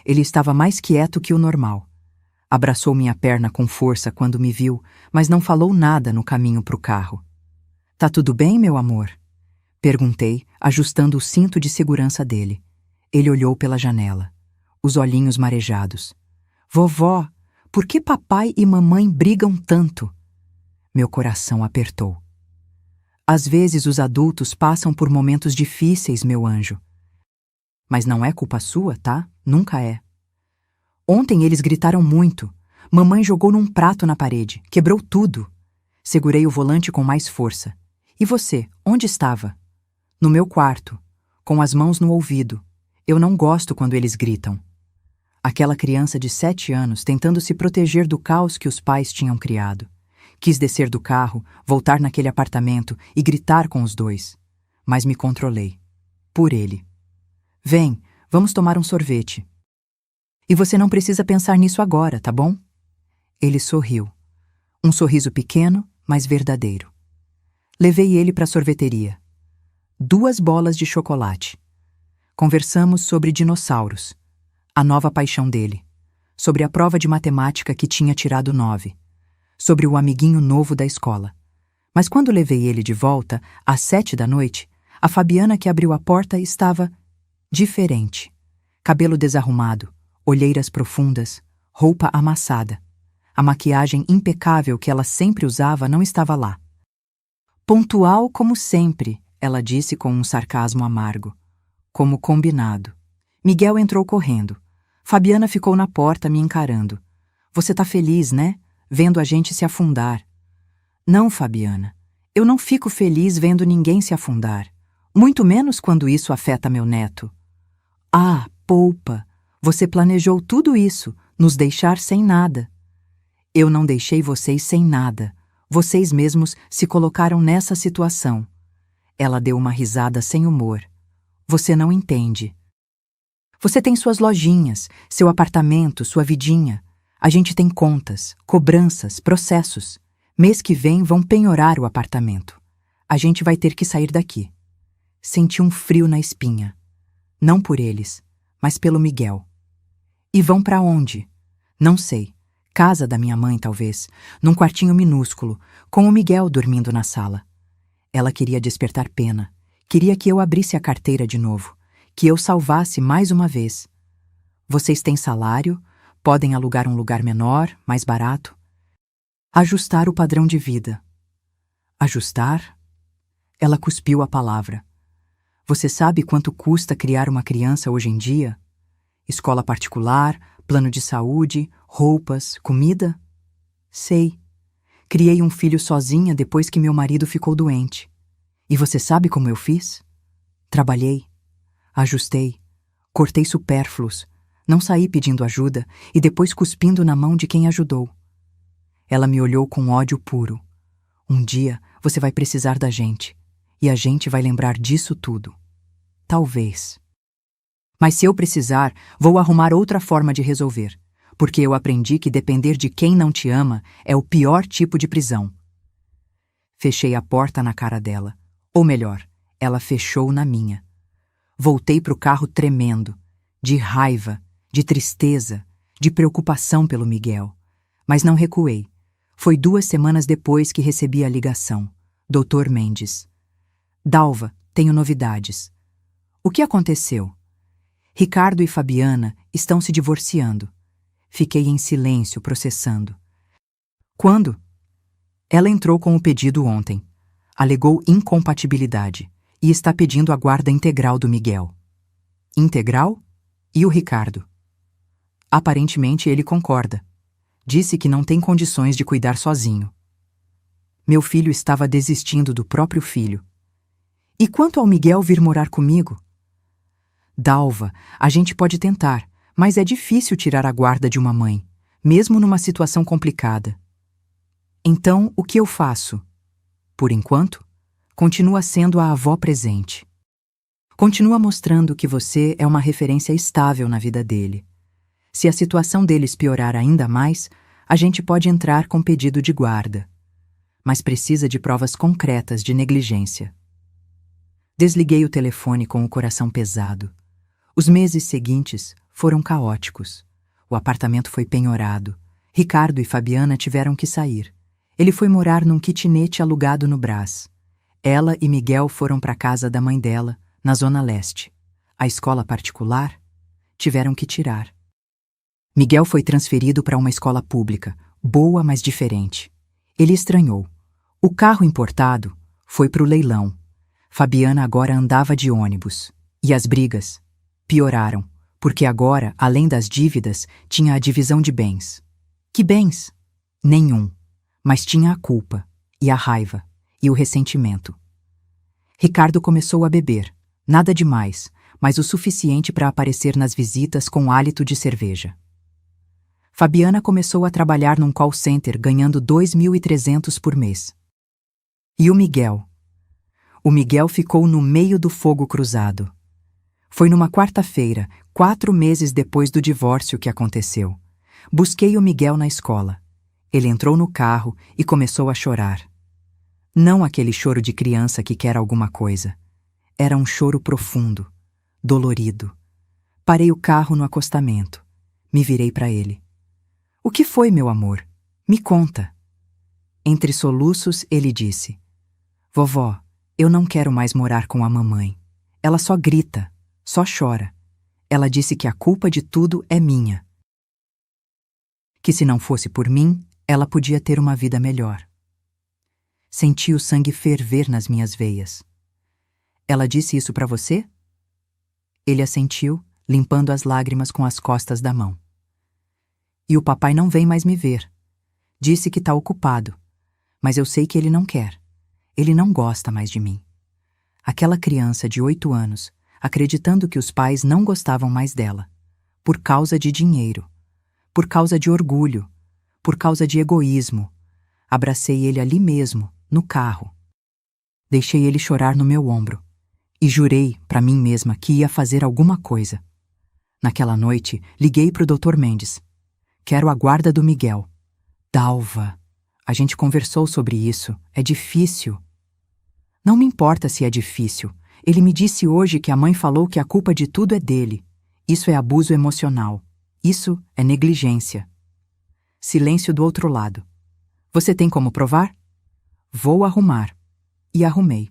[SPEAKER 1] Ele estava mais quieto que o normal. Abraçou minha perna com força quando me viu, mas não falou nada no caminho para o carro. Tá tudo bem, meu amor? Perguntei, ajustando o cinto de segurança dele. Ele olhou pela janela, os olhinhos marejados. Vovó, por que papai e mamãe brigam tanto? Meu coração apertou. Às vezes os adultos passam por momentos difíceis, meu anjo. Mas não é culpa sua, tá? Nunca é. Ontem eles gritaram muito. Mamãe jogou num prato na parede, quebrou tudo. Segurei o volante com mais força. E você, onde estava? No meu quarto, com as mãos no ouvido. Eu não gosto quando eles gritam. Aquela criança de 7 anos tentando se proteger do caos que os pais tinham criado. Quis descer do carro, voltar naquele apartamento e gritar com os dois. Mas me controlei. Por ele. Vem, vamos tomar um sorvete. E você não precisa pensar nisso agora, tá bom? Ele sorriu. Um sorriso pequeno, mas verdadeiro. Levei ele para a sorveteria. 2 bolas de chocolate. Conversamos sobre dinossauros, A nova paixão dele. Sobre a prova de matemática que tinha tirado 9. Sobre o amiguinho novo da escola. Mas quando levei ele de volta, às 7 da noite, a Fabiana que abriu a porta estava diferente. Cabelo desarrumado, olheiras profundas, roupa amassada. A maquiagem impecável que ela sempre usava não estava lá. Pontual como sempre, ela disse com um sarcasmo amargo. Como combinado. Miguel entrou correndo. Fabiana ficou na porta me encarando. Você tá feliz, né? Vendo a gente se afundar. Não, Fabiana. Eu não fico feliz vendo ninguém se afundar. Muito menos quando isso afeta meu neto. Ah, poupa. Você planejou tudo isso, nos deixar sem nada. Eu não deixei vocês sem nada. Vocês mesmos se colocaram nessa situação. Ela deu uma risada sem humor. Você não entende. Você tem suas lojinhas, seu apartamento, sua vidinha. A gente tem contas, cobranças, processos. Mês que vem vão penhorar o apartamento. A gente vai ter que sair daqui. Senti um frio na espinha. Não por eles, mas pelo Miguel. E vão para onde? Não sei. Casa da minha mãe, talvez, num quartinho minúsculo, com o Miguel dormindo na sala. Ela queria despertar pena. Queria que eu abrisse a carteira de novo. Que eu salvasse mais uma vez. Vocês têm salário, podem alugar um lugar menor, mais barato. Ajustar o padrão de vida. Ajustar? Ela cuspiu a palavra. Você sabe quanto custa criar uma criança hoje em dia? Escola particular, plano de saúde, roupas, comida? Sei. Criei um filho sozinha depois que meu marido ficou doente. E você sabe como eu fiz? Trabalhei. Ajustei, cortei supérfluos, não saí pedindo ajuda e depois cuspindo na mão de quem ajudou. Ela me olhou com ódio puro. Um dia você vai precisar da gente, e a gente vai lembrar disso tudo. Talvez. Mas se eu precisar, vou arrumar outra forma de resolver, porque eu aprendi que depender de quem não te ama é o pior tipo de prisão. Fechei a porta na cara dela, ou melhor, ela fechou na minha. Voltei para o carro tremendo, de raiva, de tristeza, de preocupação pelo Miguel. Mas não recuei. Foi 2 semanas depois que recebi a ligação. Dr. Mendes. Dalva, tenho novidades. O que aconteceu? Ricardo e Fabiana estão se divorciando. Fiquei em silêncio, processando. Quando? Ela entrou com o pedido ontem. Alegou incompatibilidade. E está pedindo a guarda integral do Miguel. Integral? E o Ricardo? Aparentemente ele concorda. Disse que não tem condições de cuidar sozinho. Meu filho estava desistindo do próprio filho. E quanto ao Miguel vir morar comigo? Dalva, a gente pode tentar, mas é difícil tirar a guarda de uma mãe, mesmo numa situação complicada. Então, o que eu faço? Por enquanto, continua sendo a avó presente. Continua mostrando que você é uma referência estável na vida dele. Se a situação deles piorar ainda mais, a gente pode entrar com pedido de guarda. Mas precisa de provas concretas de negligência. Desliguei o telefone com o coração pesado. Os meses seguintes foram caóticos. O apartamento foi penhorado. Ricardo e Fabiana tiveram que sair. Ele foi morar num kitnet alugado no Brás. Ela e Miguel foram para a casa da mãe dela, na Zona Leste. A escola particular tiveram que tirar. Miguel foi transferido para uma escola pública, boa, mas diferente. Ele estranhou. O carro importado foi para o leilão. Fabiana agora andava de ônibus. E as brigas pioraram, porque agora, além das dívidas, tinha a divisão de bens. Que bens? Nenhum. Mas tinha a culpa, e a raiva, e o ressentimento. Ricardo começou a beber. Nada demais, mas o suficiente para aparecer nas visitas com hálito de cerveja. Fabiana começou a trabalhar num call center ganhando 2.300 por mês. E o Miguel? O Miguel ficou no meio do fogo cruzado. Foi numa quarta-feira, 4 meses depois do divórcio, que aconteceu. Busquei o Miguel na escola. Ele entrou no carro e começou a chorar. Não aquele choro de criança que quer alguma coisa. Era um choro profundo, dolorido. Parei o carro no acostamento. Me virei para ele. O que foi, meu amor? Me conta. Entre soluços, ele disse: Vovó, eu não quero mais morar com a mamãe. Ela só grita, só chora. Ela disse que a culpa de tudo é minha. Que se não fosse por mim, ela podia ter uma vida melhor. Senti o sangue ferver nas minhas veias. Ela disse isso para você? Ele assentiu, limpando as lágrimas com as costas da mão. E o papai não vem mais me ver. Disse que está ocupado, mas eu sei que ele não quer. Ele não gosta mais de mim. Aquela criança de 8 anos, acreditando que os pais não gostavam mais dela, por causa de dinheiro, por causa de orgulho, por causa de egoísmo. Abracei ele ali mesmo, no carro. Deixei ele chorar no meu ombro e jurei para mim mesma que ia fazer alguma coisa. Naquela noite, liguei para o Dr. Mendes. Quero a guarda do Miguel. Dalva, a gente conversou sobre isso. É difícil. Não me importa se é difícil. Ele me disse hoje que a mãe falou que a culpa de tudo é dele. Isso é abuso emocional. Isso é negligência. Silêncio do outro lado. Você tem como provar? Vou arrumar. E arrumei.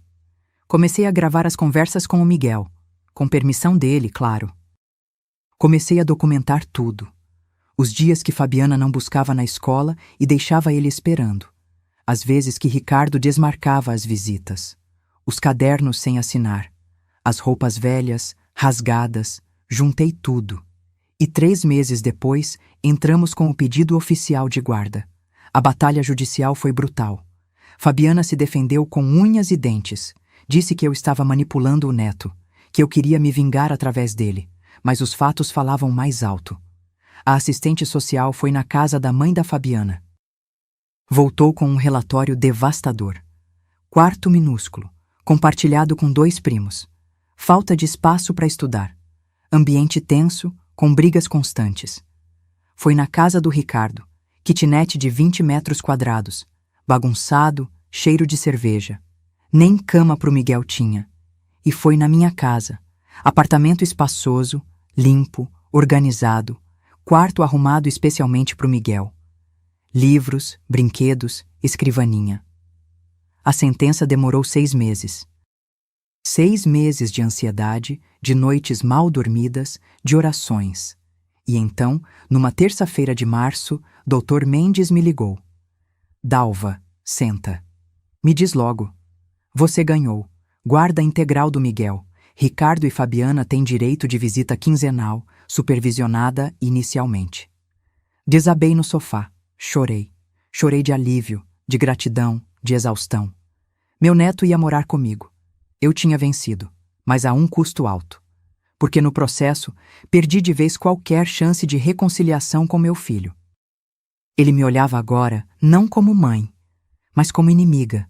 [SPEAKER 1] Comecei a gravar as conversas com o Miguel. Com permissão dele, claro. Comecei a documentar tudo. Os dias que Fabiana não buscava na escola e deixava ele esperando. As vezes que Ricardo desmarcava as visitas. Os cadernos sem assinar. As roupas velhas, rasgadas. Juntei tudo. E 3 meses depois, entramos com o pedido oficial de guarda. A batalha judicial foi brutal. Fabiana se defendeu com unhas e dentes. Disse que eu estava manipulando o neto, que eu queria me vingar através dele, mas os fatos falavam mais alto. A assistente social foi na casa da mãe da Fabiana. Voltou com um relatório devastador. Quarto minúsculo, compartilhado com 2 primos. Falta de espaço para estudar. Ambiente tenso, com brigas constantes. Foi na casa do Ricardo, kitnet de 20 metros quadrados, bagunçado, cheiro de cerveja. Nem cama pro Miguel tinha. E foi na minha casa, apartamento espaçoso, limpo, organizado, quarto arrumado especialmente pro Miguel. Livros, brinquedos, escrivaninha. A sentença demorou 6 meses. 6 meses de ansiedade, de noites mal dormidas, de orações. E então, numa terça-feira de março, Dr. Mendes me ligou. Dalva, senta. Me diz logo. Você ganhou. Guarda integral do Miguel. Ricardo e Fabiana têm direito de visita quinzenal, supervisionada inicialmente. Desabei no sofá. Chorei. Chorei de alívio, de gratidão, de exaustão. Meu neto ia morar comigo. Eu tinha vencido, mas a um custo alto. Porque no processo, perdi de vez qualquer chance de reconciliação com meu filho. Ele me olhava agora não como mãe, mas como inimiga,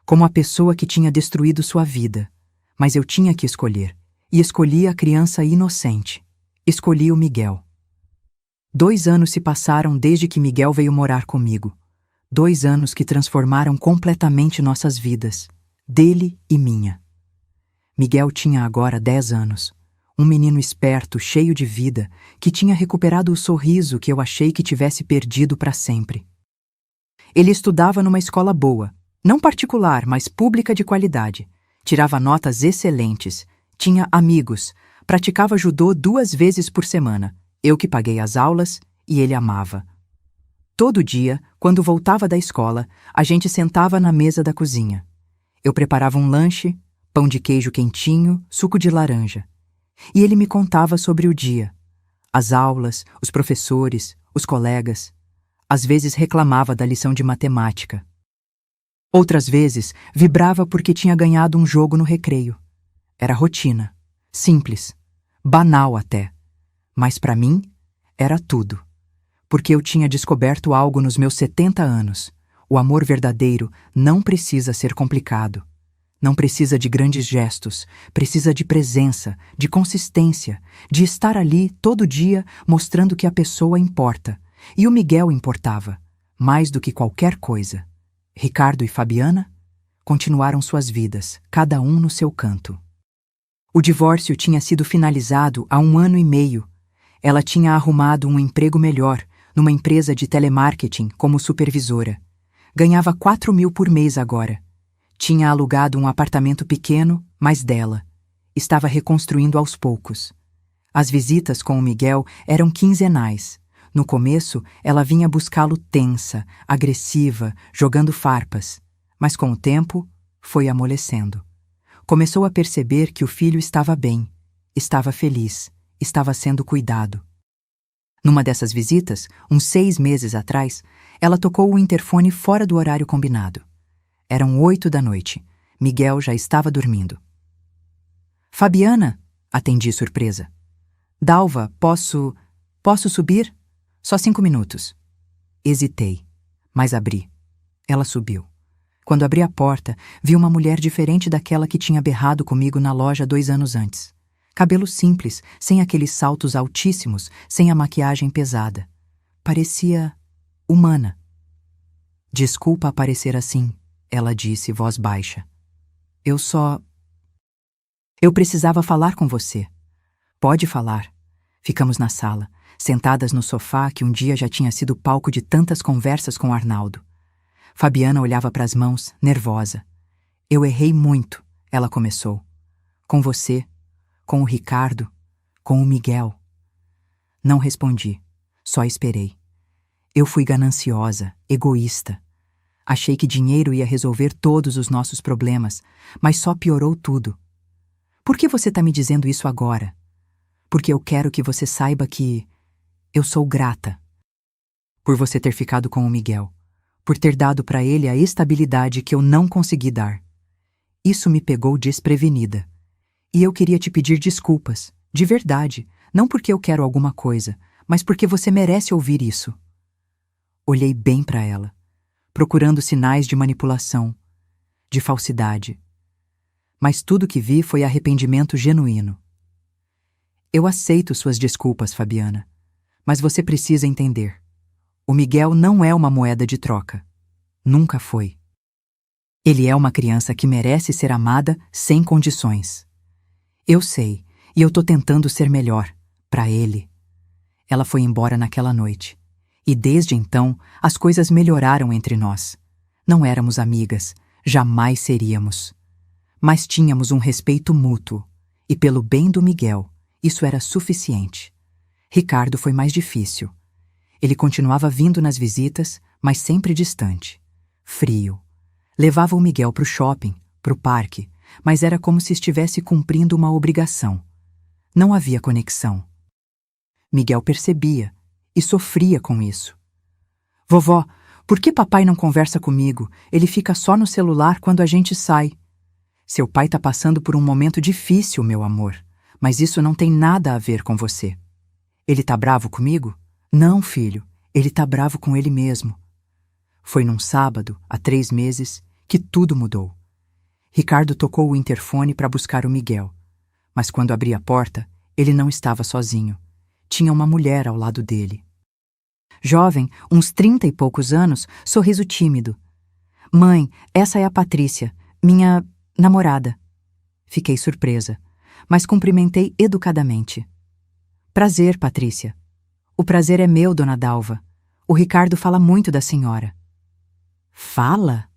[SPEAKER 1] como a pessoa que tinha destruído sua vida. Mas eu tinha que escolher, e escolhi a criança inocente. Escolhi o Miguel. 2 anos se passaram desde que Miguel veio morar comigo. 2 anos que transformaram completamente nossas vidas, dele e minha. Miguel tinha agora 10 anos. Um menino esperto, cheio de vida, que tinha recuperado o sorriso que eu achei que tivesse perdido para sempre. Ele estudava numa escola boa, não particular, mas pública de qualidade. Tirava notas excelentes, tinha amigos, praticava judô 2 vezes por semana. Eu que paguei as aulas e ele amava. Todo dia, quando voltava da escola, a gente sentava na mesa da cozinha. Eu preparava um lanche, pão de queijo quentinho, suco de laranja. E ele me contava sobre o dia. As aulas, os professores, os colegas. Às vezes reclamava da lição de matemática. Outras vezes vibrava porque tinha ganhado um jogo no recreio. Era rotina, simples, banal até. Mas para mim, era tudo. Porque eu tinha descoberto algo nos meus 70 anos. O amor verdadeiro não precisa ser complicado. Não precisa de grandes gestos, precisa de presença, de consistência, de estar ali todo dia mostrando que a pessoa importa. E o Miguel importava, mais do que qualquer coisa. Ricardo e Fabiana continuaram suas vidas, cada um no seu canto. O divórcio tinha sido finalizado há 1 ano e meio. Ela tinha arrumado um emprego melhor, numa empresa de telemarketing como supervisora. Ganhava 4.000 por mês agora. Tinha alugado um apartamento pequeno, mas dela. Estava reconstruindo aos poucos. As visitas com o Miguel eram quinzenais. No começo, ela vinha buscá-lo tensa, agressiva, jogando farpas. Mas com o tempo, foi amolecendo. Começou a perceber que o filho estava bem, estava feliz, estava sendo cuidado. Numa dessas visitas, uns 6 meses atrás, ela tocou o interfone fora do horário combinado. Eram 8 da noite. Miguel já estava dormindo. Fabiana, atendi surpresa. Dalva, posso subir? Só 5 minutos. Hesitei, mas abri. Ela subiu. Quando abri a porta, vi uma mulher diferente daquela que tinha berrado comigo na loja 2 anos antes. Cabelo simples, sem aqueles saltos altíssimos, sem a maquiagem pesada. Parecia humana. Desculpa aparecer assim, ela disse, voz baixa. Eu precisava falar com você. Pode falar. Ficamos na sala, sentadas no sofá que um dia já tinha sido palco de tantas conversas com Arnaldo. Fabiana olhava para as mãos, nervosa. Eu errei muito, ela começou. Com você, com o Ricardo, com o Miguel. Não respondi, só esperei. Eu fui gananciosa, egoísta. Achei que dinheiro ia resolver todos os nossos problemas, mas só piorou tudo. Por que você está me dizendo isso agora? Porque eu quero que você saiba que eu sou grata por você ter ficado com o Miguel, por ter dado para ele a estabilidade que eu não consegui dar. Isso me pegou desprevenida. E eu queria te pedir desculpas, de verdade, não porque eu quero alguma coisa, mas porque você merece ouvir isso. Olhei bem para ela, procurando sinais de manipulação, de falsidade. Mas tudo que vi foi arrependimento genuíno. Eu aceito suas desculpas, Fabiana, mas você precisa entender. O Miguel não é uma moeda de troca. Nunca foi. Ele é uma criança que merece ser amada sem condições. Eu sei, e eu tô tentando ser melhor, para ele. Ela foi embora naquela noite. E desde então, as coisas melhoraram entre nós. Não éramos amigas, jamais seríamos. Mas tínhamos um respeito mútuo. E pelo bem do Miguel, isso era suficiente. Ricardo foi mais difícil. Ele continuava vindo nas visitas, mas sempre distante. Frio. Levava o Miguel para o shopping, para o parque, mas era como se estivesse cumprindo uma obrigação. Não havia conexão. Miguel percebia e sofria com isso. Vovó, por que papai não conversa comigo? Ele fica só no celular quando a gente sai. Seu pai está passando por um momento difícil, meu amor, mas isso não tem nada a ver com você. Ele tá bravo comigo? Não, filho, ele tá bravo com ele mesmo. Foi num sábado, há 3 meses, que tudo mudou. Ricardo tocou o interfone para buscar o Miguel. Mas quando abri a porta, ele não estava sozinho. Tinha uma mulher ao lado dele. Jovem, uns 30 e poucos anos, sorriso tímido. Mãe, essa é a Patrícia, minha namorada. Fiquei surpresa, mas cumprimentei educadamente. Prazer, Patrícia. O prazer é meu, dona Dalva. O Ricardo fala muito da senhora. Fala?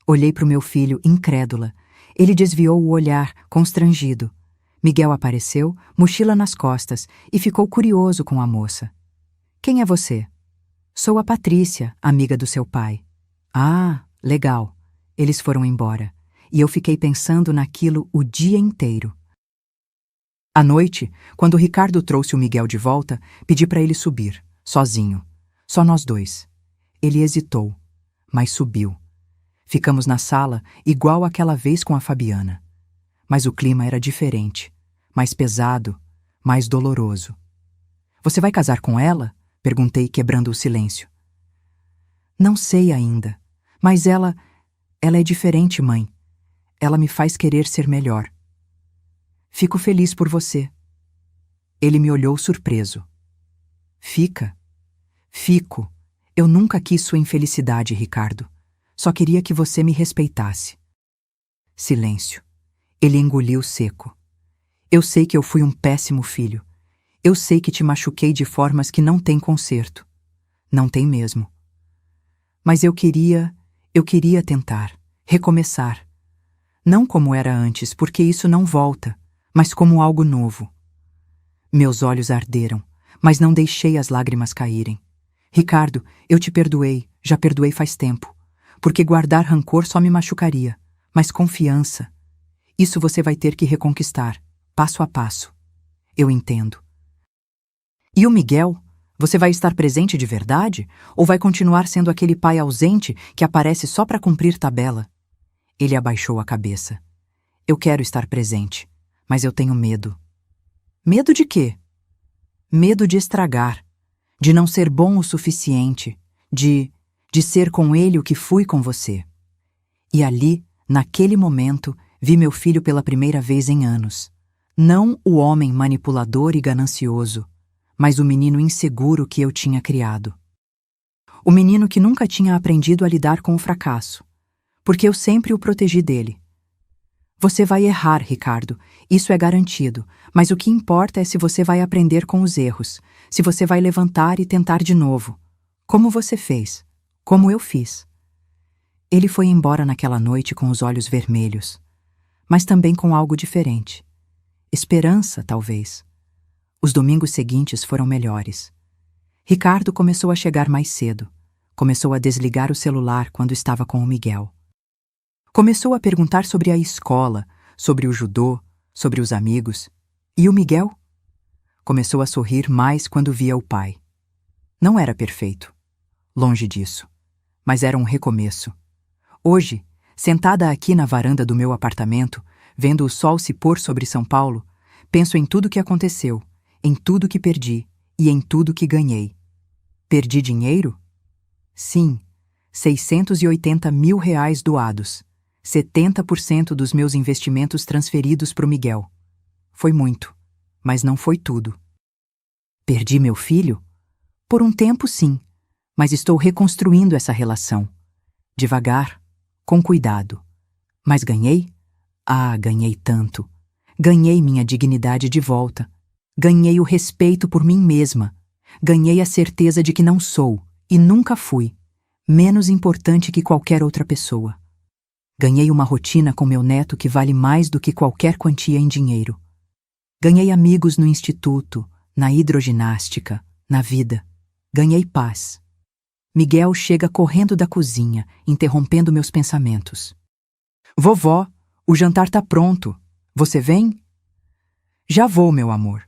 [SPEAKER 1] Olhei para o meu filho, incrédula. Ele desviou o olhar, constrangido. Miguel apareceu, mochila nas costas, e ficou curioso com a moça. Quem é você? Sou a Patrícia, amiga do seu pai. Ah, legal. Eles foram embora. E eu fiquei pensando naquilo o dia inteiro. À noite, quando o Ricardo trouxe o Miguel de volta, pedi para ele subir, sozinho. Só nós dois. Ele hesitou, mas subiu. Ficamos na sala, igual aquela vez com a Fabiana. Mas o clima era diferente, mais pesado, mais doloroso. Você vai casar com ela? Perguntei, quebrando o silêncio. Não sei ainda, mas ela é diferente, mãe. Ela me faz querer ser melhor. Fico feliz por você. Ele me olhou surpreso. Fica? Fico. Eu nunca quis sua infelicidade, Ricardo. Só queria que você me respeitasse. Silêncio. Ele engoliu seco. Eu sei que eu fui um péssimo filho. Eu sei que te machuquei de formas que não têm conserto. Não tem mesmo. Mas eu queria tentar, recomeçar. Não como era antes, porque isso não volta, mas como algo novo. Meus olhos arderam, mas não deixei as lágrimas caírem. Ricardo, eu te perdoei, já perdoei faz tempo, porque guardar rancor só me machucaria, mas confiança, isso você vai ter que reconquistar, passo a passo. Eu entendo. E o Miguel? Você vai estar presente de verdade? Ou vai continuar sendo aquele pai ausente que aparece só para cumprir tabela? Ele abaixou a cabeça. Eu quero estar presente, mas eu tenho medo. Medo de quê? Medo de estragar, de não ser bom o suficiente, de ser com ele o que fui com você. E ali, naquele momento, vi meu filho pela primeira vez em anos. Não o homem manipulador e ganancioso, mas o menino inseguro que eu tinha criado. O menino que nunca tinha aprendido a lidar com o fracasso, porque eu sempre o protegi dele. Você vai errar, Ricardo, isso é garantido, mas o que importa é se você vai aprender com os erros, se você vai levantar e tentar de novo, como você fez, como eu fiz. Ele foi embora naquela noite com os olhos vermelhos, mas também com algo diferente. Esperança, talvez. Os domingos seguintes foram melhores. Ricardo começou a chegar mais cedo. Começou a desligar o celular quando estava com o Miguel. Começou a perguntar sobre a escola, sobre o judô, sobre os amigos. E o Miguel? Começou a sorrir mais quando via o pai. Não era perfeito. Longe disso. Mas era um recomeço. Hoje, sentada aqui na varanda do meu apartamento, vendo o sol se pôr sobre São Paulo, penso em tudo que aconteceu, em tudo que perdi e em tudo que ganhei. Perdi dinheiro? Sim, 680 mil reais doados. 70% dos meus investimentos transferidos para o Miguel. Foi muito, mas não foi tudo. Perdi meu filho? Por um tempo, sim, mas estou reconstruindo essa relação. Devagar, com cuidado. Mas ganhei? Ah, ganhei tanto. Ganhei minha dignidade de volta. Ganhei o respeito por mim mesma. Ganhei a certeza de que não sou, e nunca fui, menos importante que qualquer outra pessoa. Ganhei uma rotina com meu neto que vale mais do que qualquer quantia em dinheiro. Ganhei amigos no instituto, na hidroginástica, na vida. Ganhei paz. Miguel chega correndo da cozinha, interrompendo meus pensamentos. Vovó, o jantar tá pronto. Você vem? Já vou, meu amor.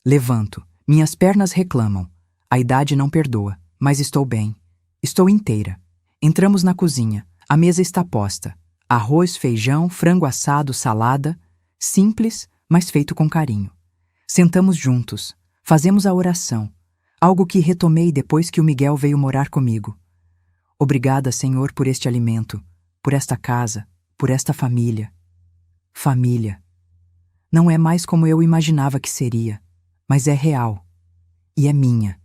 [SPEAKER 1] Levanto. Minhas pernas reclamam. A idade não perdoa, mas estou bem. Estou inteira. Entramos na cozinha. A mesa está posta. Arroz, feijão, frango assado, salada. Simples, mas feito com carinho. Sentamos juntos. Fazemos a oração. Algo que retomei depois que o Miguel veio morar comigo. Obrigada, Senhor, por este alimento, por esta casa, por esta família. Família. Não é mais como eu imaginava que seria, mas é real. E é minha.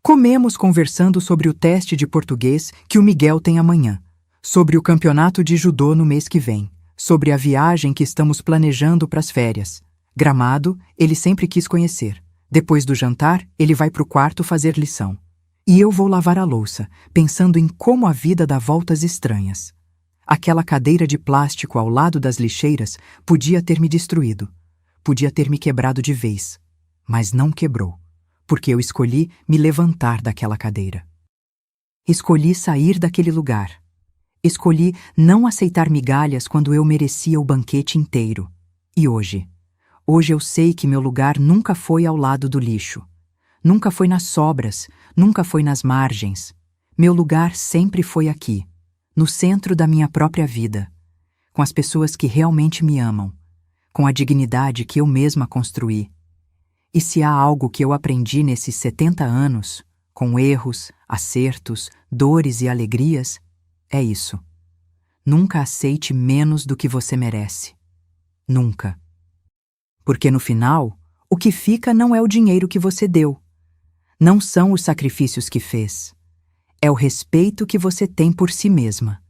[SPEAKER 1] Comemos conversando sobre o teste de português que o Miguel tem amanhã, sobre o campeonato de judô no mês que vem, sobre a viagem que estamos planejando para as férias. Gramado, ele sempre quis conhecer. Depois do jantar, ele vai para o quarto fazer lição. E eu vou lavar a louça, pensando em como a vida dá voltas estranhas. Aquela cadeira de plástico ao lado das lixeiras podia ter me destruído. Podia ter me quebrado de vez. Mas não quebrou, porque eu escolhi me levantar daquela cadeira. Escolhi sair daquele lugar. Escolhi não aceitar migalhas quando eu merecia o banquete inteiro. E hoje eu sei que meu lugar nunca foi ao lado do lixo. Nunca foi nas sobras, nunca foi nas margens. Meu lugar sempre foi aqui, no centro da minha própria vida, com as pessoas que realmente me amam, com a dignidade que eu mesma construí. E se há algo que eu aprendi nesses 70 anos, com erros, acertos, dores e alegrias, é isso. Nunca aceite menos do que você merece. Nunca. Porque no final, o que fica não é o dinheiro que você deu. Não são os sacrifícios que fez. É o respeito que você tem por si mesma.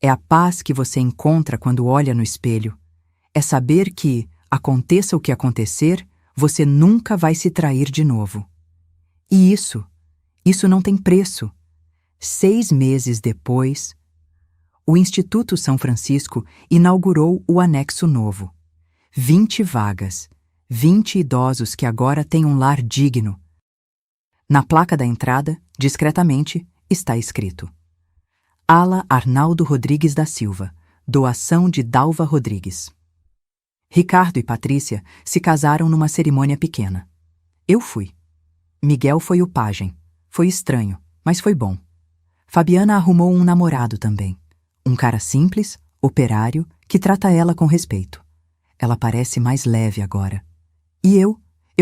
[SPEAKER 1] É a paz que você encontra quando olha no espelho. É saber que, Aconteça o que acontecer, você nunca vai se trair de novo. E isso não tem preço. 6 meses depois, o Instituto São Francisco inaugurou o anexo novo. 20 vagas, 20 idosos que agora têm um lar digno. Na placa da entrada, discretamente, está escrito: Ala Arnaldo Rodrigues da Silva, doação de Dalva Rodrigues. Ricardo e Patrícia se casaram numa cerimônia pequena. Eu fui. Miguel foi o pajem. Foi estranho, mas foi bom. Fabiana arrumou um namorado também. Um cara simples, operário, que trata ela com respeito. Ela parece mais leve agora. E eu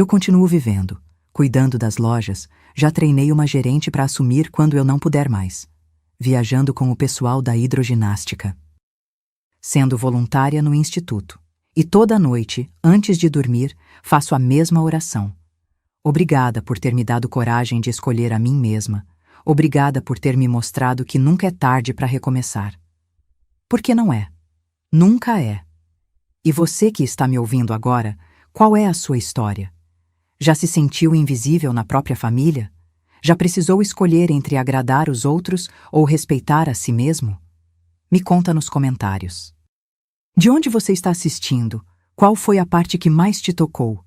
[SPEAKER 1] continuo vivendo, cuidando das lojas. Já treinei uma gerente para assumir quando eu não puder mais. Viajando com o pessoal da hidroginástica. Sendo voluntária no instituto. E toda noite, antes de dormir, faço a mesma oração. Obrigada por ter me dado coragem de escolher a mim mesma. Obrigada por ter me mostrado que nunca é tarde para recomeçar. Porque não é. Nunca é. E você que está me ouvindo agora, qual é a sua história? Já se sentiu invisível na própria família? Já precisou escolher entre agradar os outros ou respeitar a si mesmo? Me conta nos comentários. De onde você está assistindo? Qual foi a parte que mais te tocou?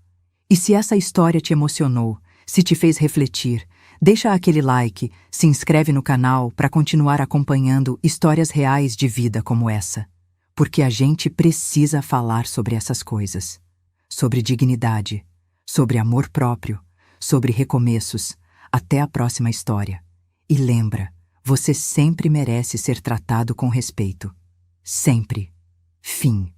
[SPEAKER 1] E se essa história te emocionou, se te fez refletir, deixa aquele like, se inscreve no canal para continuar acompanhando histórias reais de vida como essa. Porque a gente precisa falar sobre essas coisas. Sobre dignidade, sobre amor próprio, sobre recomeços. Até a próxima história. E lembra, você sempre merece ser tratado com respeito. Sempre. Fim.